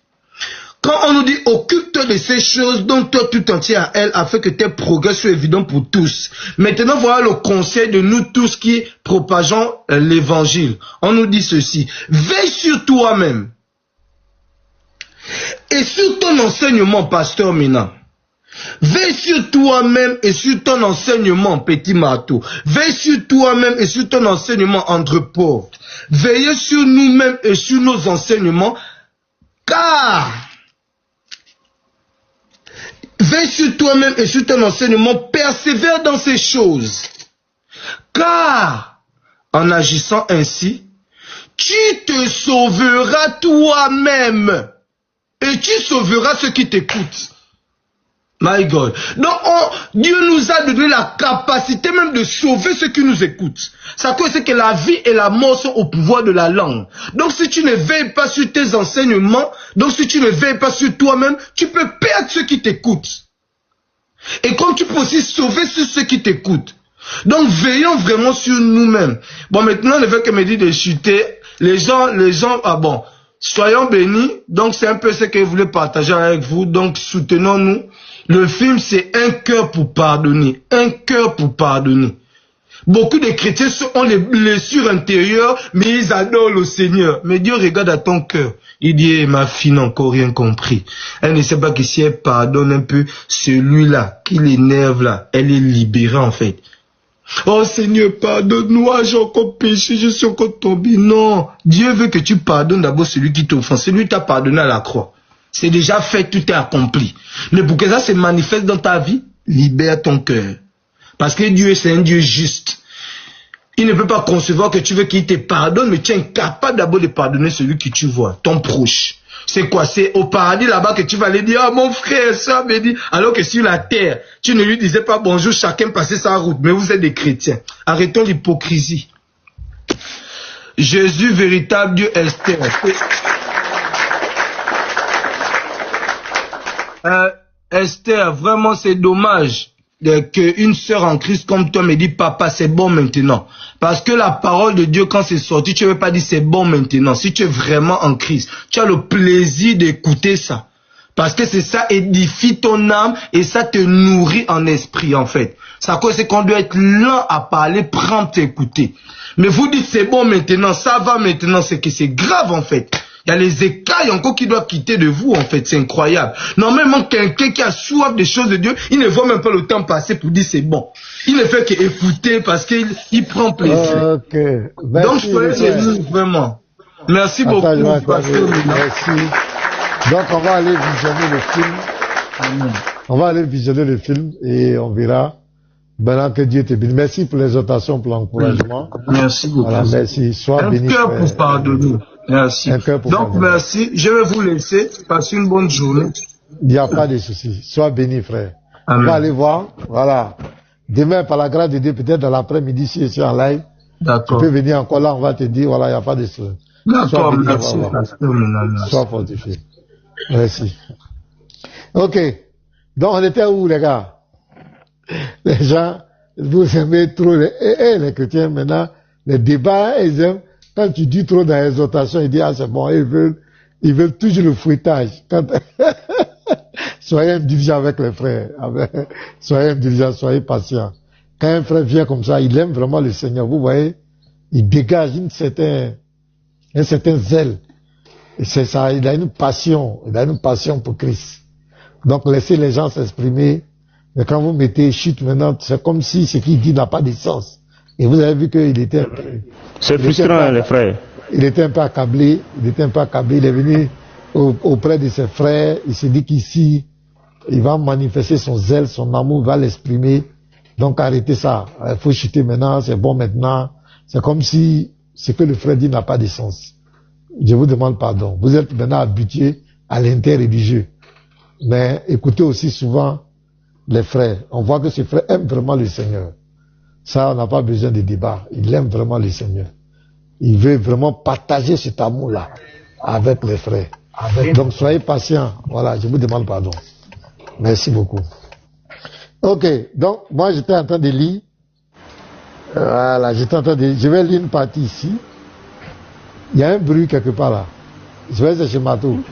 Quand on nous dit occupe-toi de ces choses, donne-toi tout entier à elles afin que tes progrès soient évidents pour tous. Maintenant, voilà le conseil de nous tous qui propageons l'évangile. On nous dit ceci. Veille sur toi-même. Et sur ton enseignement, pasteur Mena. Veille sur toi-même et sur ton enseignement, petit marteau. Veille sur toi-même et sur ton enseignement, André pauvre. Veillez sur nous-mêmes et sur nos enseignements, car... Veille sur toi-même et sur ton enseignement, persévère dans ces choses. Car, en agissant ainsi, tu te sauveras toi-même. Et tu sauveras ceux qui t'écoutent. My God. Donc, Dieu nous a donné la capacité même de sauver ceux qui nous écoutent. Ça cause c'est que la vie et la mort sont au pouvoir de la langue. Donc, si tu ne veilles pas sur tes enseignements, donc si tu ne veilles pas sur toi-même, tu peux perdre ceux qui t'écoutent. Et comme tu peux aussi sauver ceux qui t'écoutent. Donc, veillons vraiment sur nous-mêmes. Bon, maintenant, le fait que me dit de chuter, les gens, ah bon, soyons bénis. Donc, c'est un peu ce que je voulais partager avec vous. Donc, soutenons-nous. Le film, c'est un cœur pour pardonner. Un cœur pour pardonner. Beaucoup de chrétiens ont les blessures intérieures, mais ils adorent le Seigneur. Mais Dieu regarde à ton cœur. Il dit, eh, ma fille n'a encore rien compris. Elle ne sait pas que si elle pardonne un peu, celui-là, qui l'énerve là, elle est libérée en fait. Oh Seigneur, pardonne-moi, j'ai encore péché, je suis encore tombé. Non, Dieu veut que tu pardonnes d'abord celui qui t'offense. Celui qui t'a pardonné à la croix. C'est déjà fait, tout est accompli. Mais pour que ça se manifeste dans ta vie, libère ton cœur. Parce que Dieu, c'est un Dieu juste. Il ne peut pas concevoir que tu veux qu'il te pardonne, mais tu es incapable d'abord de pardonner celui que tu vois, ton proche. C'est quoi? C'est au paradis là-bas que tu vas aller dire, ah mon frère, ça me dit, alors que sur la terre, tu ne lui disais pas bonjour, chacun passait sa route, mais vous êtes des chrétiens. Arrêtons l'hypocrisie. Jésus, véritable Dieu, Esther. Esther, vraiment c'est dommage qu'une sœur en Christ comme toi me dit papa c'est bon maintenant. Parce que la parole de Dieu quand c'est sorti, tu ne veux pas dire c'est bon maintenant. Si tu es vraiment en Christ, tu as le plaisir d'écouter ça. Parce que c'est ça édifie ton âme et ça te nourrit en esprit en fait. Ça cause c'est qu'on doit être lent à parler, prompt à écouter. Mais vous dites c'est bon maintenant, ça va maintenant, c'est que c'est grave en fait. Il y a les écailles encore qui doivent quitter de vous, en fait. C'est incroyable. Normalement, quelqu'un qui a soif des choses de Dieu, il ne voit même pas le temps passer pour dire c'est bon. Il ne fait qu'écouter parce qu'il prend plaisir. Okay. Donc, soyez vraiment. Merci beaucoup. Merci. Donc, on va aller visionner le film. On va aller visionner le film et on verra. Maintenant que Dieu te bénisse. Merci pour l'exhortation, pour l'encouragement. Merci beaucoup. Voilà, merci. Sois béni. Un cœur pour pardonner. Merci. Donc, merci. Je vais vous laisser. Passez une bonne journée. Il n'y a pas de souci. Sois béni, frère. Amen. On va aller voir. Voilà. Demain, par la grâce de Dieu, peut-être dans l'après-midi, si je suis en live. D'accord. Tu peux venir encore là, on va te dire, voilà, il n'y a pas de souci. D'accord, merci. Sois fortifié. Merci. Ok. Donc, on était où, les gars? Les gens vous aimez trop les chrétiens maintenant, les débats, ils aiment, quand tu dis trop dans l'exhortation, ils disent, ah, c'est bon, ils veulent toujours le fouettage. Soyez indulgents avec les frères. Soyez indulgents, soyez patients. Quand un frère vient comme ça, il aime vraiment le Seigneur. Vous voyez, il dégage un certain zèle. Et c'est ça, il a une passion pour Christ. Donc laissez les gens s'exprimer. Mais quand vous mettez chute maintenant, c'est comme si ce qu'il dit n'a pas de sens. Et vous avez vu qu'il était un peu... C'est frustrant, les frères. Il était un peu accablé. Il est venu auprès de ses frères. Il s'est dit qu'ici, il va manifester son zèle, son amour, il va l'exprimer. Donc arrêtez ça. Il faut chuter maintenant, c'est bon maintenant. C'est comme si ce que le frère dit n'a pas de sens. Je vous demande pardon. Vous êtes maintenant habitués à l'interreligieux. Mais écoutez aussi souvent les frères. On voit que ces frères aiment vraiment le Seigneur. Ça, on n'a pas besoin de débat. Il aime vraiment le Seigneur. Il veut vraiment partager cet amour-là avec les frères. Donc soyez patients. Voilà, je vous demande pardon. Merci beaucoup. Ok, donc moi j'étais en train de lire. Voilà, je vais lire une partie ici. Il y a un bruit quelque part là. Je vais aller chez Matou.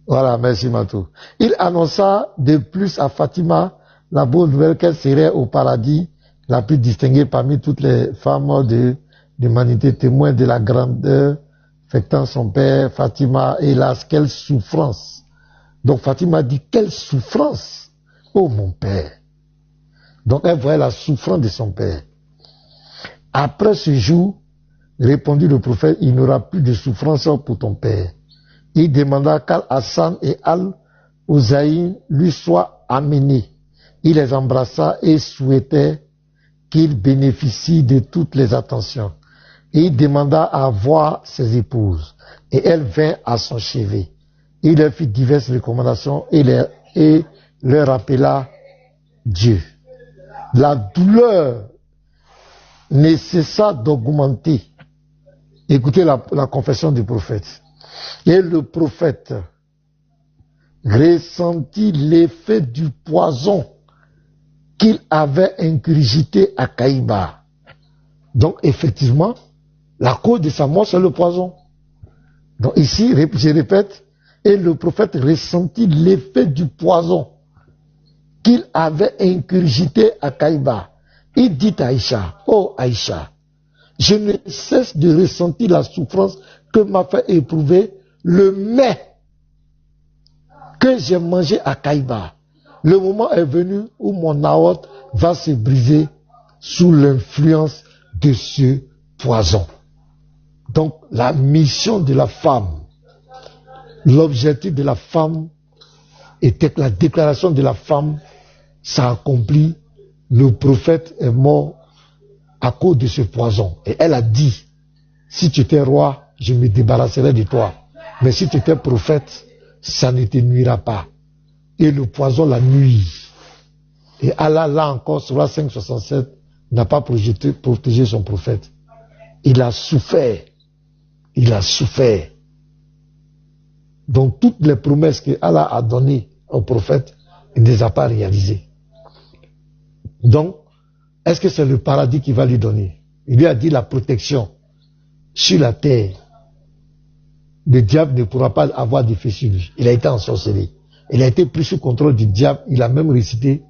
Voilà, merci Matou. Il annonça de plus à Fatima la bonne nouvelle qu'elle serait au paradis, la plus distinguée parmi toutes les femmes de l'humanité, témoin de la grandeur affectant son père. Fatima, hélas, quelle souffrance. Donc Fatima dit, quelle souffrance. Oh mon père. Donc elle voyait la souffrance de son père. Après ce jour, répondit le prophète, il n'y aura plus de souffrance pour ton père. Il demanda qu'Al-Hassan et Al-Uzaïn lui soient amenés. Il les embrassa et souhaitait qu'ils bénéficient de toutes les attentions. Et il demanda à voir ses épouses. Et elle vint à son chevet. Il leur fit diverses recommandations et leur rappela Dieu. La douleur ne cessa d'augmenter. Écoutez la confession du prophète. Et le prophète ressentit l'effet du poison qu'il avait ingurgité à Kaïba. Donc effectivement, la cause de sa mort, c'est le poison. Donc ici, je répète, et le prophète ressentit l'effet du poison qu'il avait ingurgité à Kaïba. Il dit à Aïcha, oh Aïcha, je ne cesse de ressentir la souffrance que m'a fait éprouver le mets que j'ai mangé à Kaïba. Le moment est venu où mon aorte va se briser sous l'influence de ce poison. Donc la mission de la femme, l'objectif de la femme était que la déclaration de la femme s'accomplit. Le prophète est mort à cause de ce poison. Et elle a dit, si tu étais roi, je me débarrasserai de toi. Mais si tu étais prophète, ça ne te nuira pas. Et le poison la nuit. Et Allah, là encore, sur la 567, n'a pas protégé son prophète. Il a souffert. Il a souffert. Donc toutes les promesses que Allah a données au prophète, il ne les a pas réalisées. Donc, est-ce que c'est le paradis qu'il va lui donner? Il lui a dit la protection sur la terre. Le diable ne pourra pas avoir d'effet sur lui. Il a été ensorcelé. Il a été pris sous contrôle du diable. Il a même récité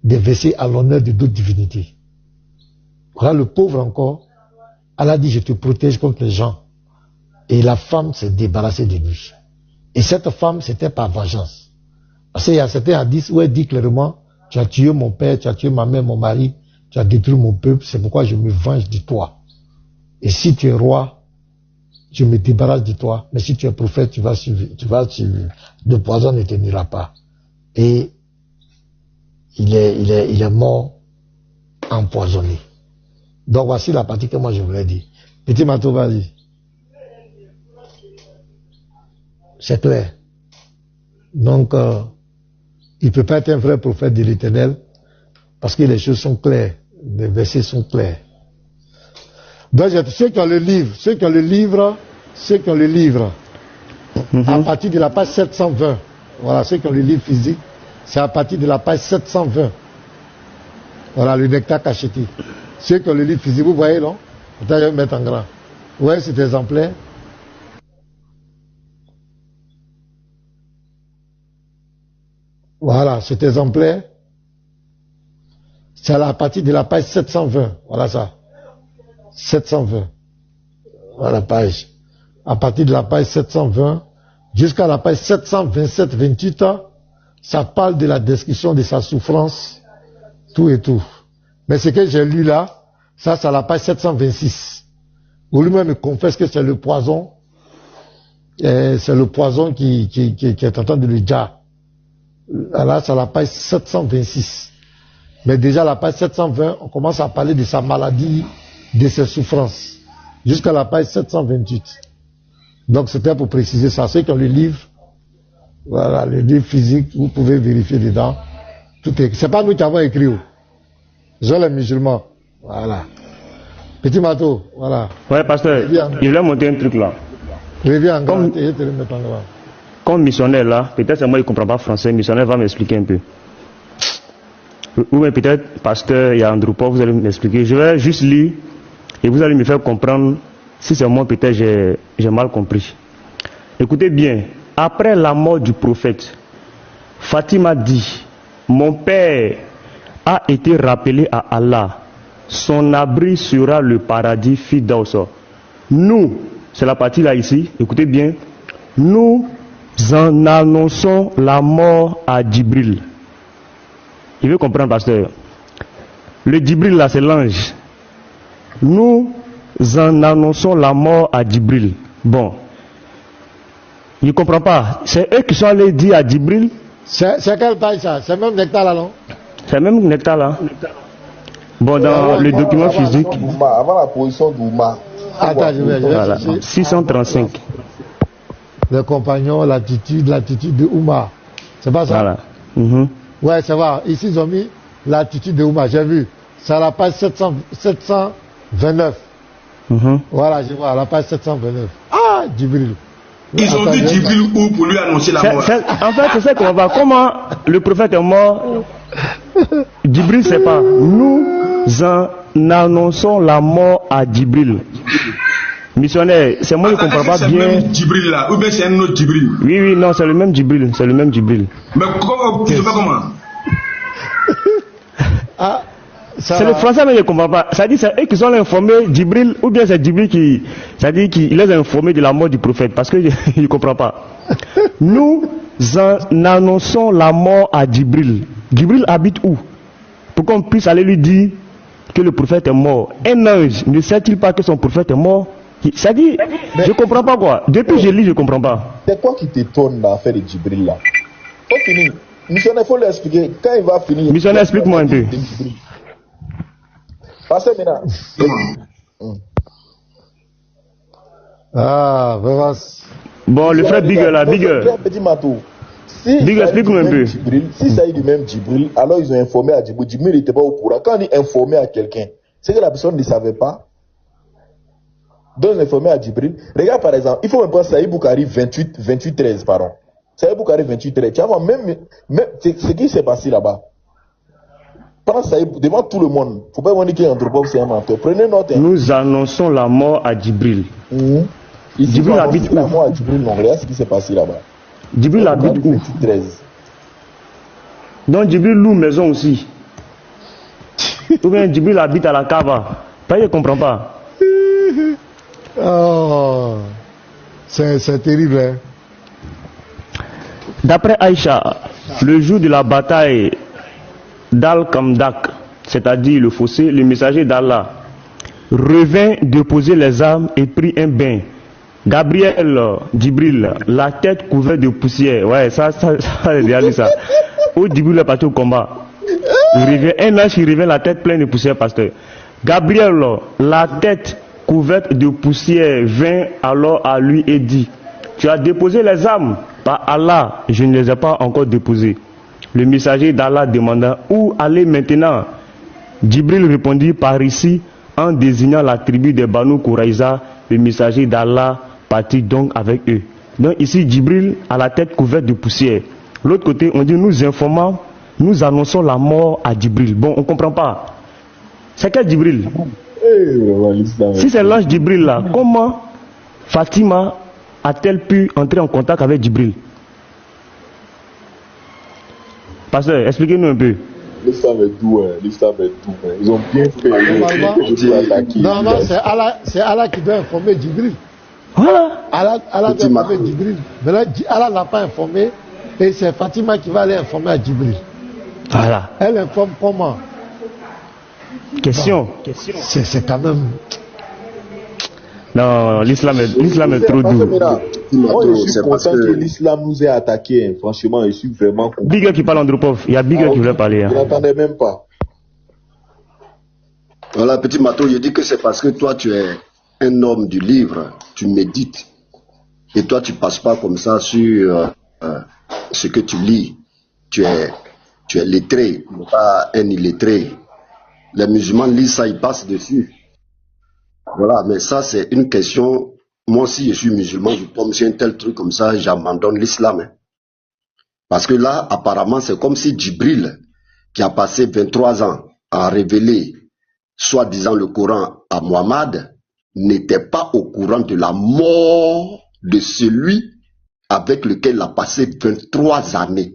des versets à l'honneur de d'autres divinités. Voilà le pauvre encore. Allah dit, je te protège contre les gens. Et la femme s'est débarrassée de lui. Et cette femme, c'était par vengeance. Parce qu'il y a certains hadiths où elle dit clairement, tu as tué mon père, tu as tué ma mère, mon mari, tu as détruit mon peuple, c'est pourquoi je me venge de toi. Et si tu es roi, je me débarrasse de toi. Mais si tu es prophète, tu vas suivre. Le poison ne te nuira pas. Et il est mort empoisonné. Donc voici la partie que moi je voulais dire. Petit Matou, vas-y. C'est clair. Donc, il ne peut pas être un vrai prophète de l'Éternel parce que les choses sont claires. Les versets sont clairs. Donc, ceux qui ont le livre, à partir de la page 720. Voilà, ceux qui ont le livre physique, c'est à partir de la page 720. Voilà, le nectar cacheté. Ceux qui ont le livre physique, vous voyez, non? Attends, je vais mettre en grand. Ouais, cet exemplaire. Voilà, cet exemplaire. C'est à la partie de la page 720. Voilà ça. 720. Voilà la page. À partir de la page 720 jusqu'à la page 727-28, ça parle de la description de sa souffrance, tout et tout. Mais ce que j'ai lu là, ça c'est à la page 726. Où lui-même me confesse que c'est le poison. C'est le poison qui est en train de le dire. Là, c'est à la page 726. Mais déjà à la page 720, on commence à parler de sa maladie, de ses souffrances. Jusqu'à la page 728. Donc c'était pour préciser ça. Ceux qui ont le livre, voilà, le livre physique, vous pouvez vérifier dedans. Tout est. C'est pas nous qui avons écrit. J'ai les musulmans. Voilà. Petit Mato, voilà. Ouais, pasteur, il voulait monter un truc là. Reviens en grand, je te le mets en grand. Comme missionnaire là, peut-être c'est moi qui ne comprends pas français, missionnaire va m'expliquer un peu. Ou bien peut-être, pasteur, il y a Andropov, vous allez m'expliquer. Je vais juste lire et vous allez me faire comprendre si c'est moi peut-être j'ai mal compris. Écoutez bien, après la mort du prophète, Fatima dit, mon père a été rappelé à Allah, son abri sera le paradis Firdaus. Nous, c'est la partie là ici, écoutez bien, nous en annonçons la mort à Djibril. Il veut comprendre, pasteur. Le Djibril là, c'est l'ange. Nous en annonçons la mort à Djibril. Bon. Il ne comprend pas. C'est eux qui sont allés dire à Djibril. C'est quelle taille ça? C'est même nectar là, non? C'est même nectar là. Bon, dans le document physique. Avant la position d'Ouma. Attends, je vais voilà. 635. Les compagnons, l'attitude de Ouma. C'est pas ça? Voilà. Ouais, ça va. Ici, ils ont mis l'attitude de Ouma. J'ai vu. C'est à la page 729. Voilà, je vois, à la page 729. Ah, Djibril. Ils ont vu Djibril où pour lui annoncer la mort. En fait, c'est ça qu'on va. Comment le prophète est mort? Djibril, c'est pas. Nous en annonçons la mort à Djibril. Missionnaire, c'est moi qui ne comprends pas bien. C'est le même Djibril là, ou bien c'est un autre Djibril? Oui, non, c'est le même Djibril. C'est le même Djibril. Mais comment tu ne sais pas comment? C'est le français, mais je ne comprends pas. Ça dit, c'est eux qui sont informés Djibril, ou bien c'est Djibril qui. Ça dit qu'il les a informés de la mort du prophète, parce que je ne comprends pas. Nous en annonçons la mort à Djibril. Djibril habite où? Pour qu'on puisse aller lui dire que le prophète est mort. Un ange ne sait-il pas que son prophète est mort? Ça dit, je ne comprends pas quoi. Depuis que je lis, je ne comprends pas. C'est quoi qui t'étonne dans l'affaire de Djibril là? Faut finir. Missionnaire, il faut l'expliquer. Quand il va finir. Missionnaire, explique-moi un peu. Passez maintenant. Ah, vraiment. Bon, le frère Bigger là, Bigger. Petit Matou. Bigger, explique-moi un peu. Si ça est du même Djibril, alors ils ont informé à Djibril. Djibril n'était pas au courant. Quand on dit informer à quelqu'un, c'est que la personne ne savait pas. Donc, informé à Djibril. Regarde par exemple, il faut me prendre Saïd Boukari 28-13, pardon. Saïd Boukari 28-13. Tu vois, même ce qui s'est passé là-bas. Prends Saïd devant tout le monde. Il ne faut pas dire qu'il y a un Andropov, c'est un menteur. Prenez note. Nous annonçons la mort à Djibril. Djibril habite où? La mort à Djibril, non, regarde ce qui s'est passé là-bas. Djibril habite où? 13. Donc Djibril loue maison aussi. Ou bien Djibril habite à la Kaba. Pas, je ne comprends pas. Oh, c'est terrible. Hein? D'après Aïcha, le jour de la bataille d'Al-Kamdak, c'est-à-dire le fossé, le messager d'Allah revint déposer les armes et prit un bain. Gabriel, Djibril, la tête couverte de poussière. Ouais, ça j'ai déjà dit ça. Où Djibril est parti au combat. Un ange qui revient la tête pleine de poussière, pasteur. Gabriel, la tête couverte de poussière, vint alors à lui et dit, tu as déposé les armes. Par Allah, je ne les ai pas encore déposées. Le messager d'Allah demanda, où aller maintenant? Djibril répondit, par ici, en désignant la tribu des Banu Kouraïza. Le messager d'Allah partit donc avec eux. Donc ici, Djibril a la tête couverte de poussière. L'autre côté, on dit, nous informons nous annonçons la mort à Djibril. Bon, on ne comprend pas. C'est quel Djibril? Si c'est l'ange Djibril là, comment Fatima a-t-elle pu entrer en contact avec Djibril? Pasteur, expliquez-nous un peu. L'islam est doux, l'islam est doux. Ils ont bien fait. Normalement, c'est Allah qui doit informer Djibril. Voilà. Allah doit informer Djibril. Maintenant, Allah n'a pas informé et c'est Fatima qui va aller informer à Djibril. Voilà. Elle informe comment? Question. C'est quand même... Non, l'islam est trop doux. Moi, je suis content que l'islam nous ait attaqué. Franchement, je suis vraiment content. Bigger qui parle Andropov. Il y a Bigger qui voulait parler. Je n'entendais même pas. Voilà, petit Mato, je dis que c'est parce que toi, tu es un homme du livre. Tu médites. Et toi, tu passes pas comme ça sur ce que tu lis. Tu es lettré, pas un illettré. Les musulmans lisent ça, ils passent dessus. Voilà, mais ça, c'est une question. Moi aussi, je suis musulman, je tombe sur un tel truc comme ça, j'abandonne l'islam. Hein. Parce que là, apparemment, c'est comme si Djibril, qui a passé 23 ans à révéler, soi-disant, le Coran à Mohammed, n'était pas au courant de la mort de celui avec lequel il a passé 23 années.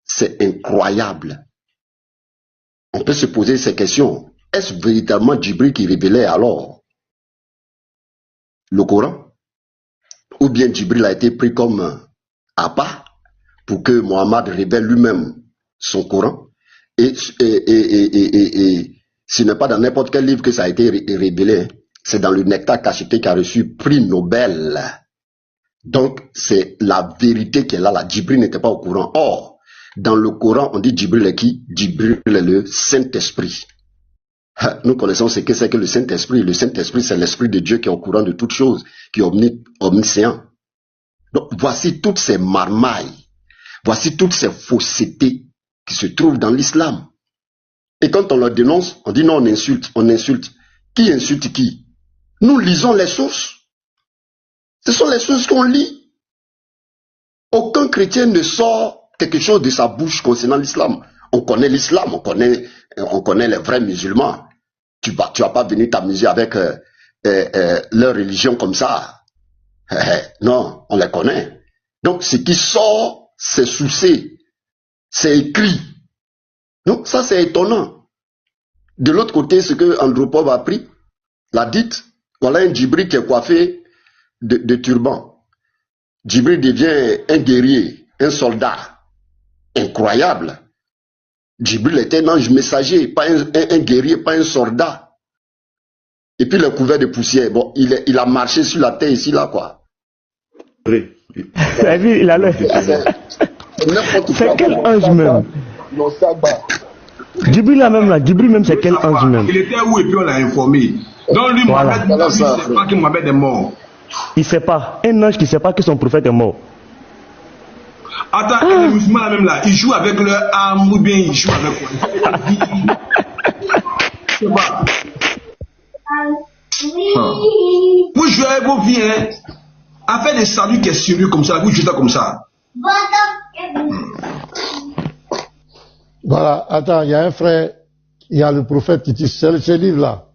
C'est incroyable. On peut se poser ces questions. Est-ce véritablement Djibril qui révélait alors le Coran? Ou bien Djibril a été pris comme appât pour que Mohammed révèle lui-même son Coran? Et ce n'est pas dans n'importe quel livre que ça a été révélé. C'est dans le Nectar cacheté qui a reçu prix Nobel. Donc, c'est la vérité qui est là. Djibril n'était pas au courant. Or, dans le Coran, on dit Djibril est qui? Djibril est le Saint-Esprit. Nous connaissons ce que c'est que le Saint-Esprit. Le Saint-Esprit, c'est l'Esprit de Dieu qui est au courant de toutes choses, qui est omniscient. Donc, voici toutes ces marmailles, voici toutes ces faussetés qui se trouvent dans l'islam. Et quand on leur dénonce, on dit non, on insulte, on insulte. Qui insulte qui? Nous lisons les sources. Ce sont les sources qu'on lit. Aucun chrétien ne sort quelque chose de sa bouche concernant l'islam. On connaît l'islam, on connaît les vrais musulmans. Tu vas pas venir t'amuser avec leur religion comme ça. Non, on les connaît. Donc ce qui sort, c'est sourcé, c'est écrit. Donc ça c'est étonnant. De l'autre côté, ce que Andropov a pris, l'a dite, voilà un Djibril qui est coiffé de turban. Djibril devient un guerrier, un soldat. Incroyable. Djibril était un ange messager, pas un guerrier, pas un soldat. Et puis le couvert de poussière. Bon, il a marché sur la terre ici, là, quoi. Oui. Il a l'air. C'est quel ange même? Djibril là même là, Djibril même c'est quel ange même? Il était où et puis on l'a informé. Donc lui, Mohamed, il ne sait pas que Mohamed est mort. Il ne sait pas. Un ange qui ne sait pas que son prophète est mort. Attends, les musulmans là même là, ils jouent avec leur âme ou bien ils jouent avec quoi? Je sais pas. Vous jouez avec vos vies, hein, à faire des saluts qui est sérieux comme ça, vous jouez ça comme ça. Voilà, attends, il y a un frère, il y a le prophète qui dit, c'est ce livre-là.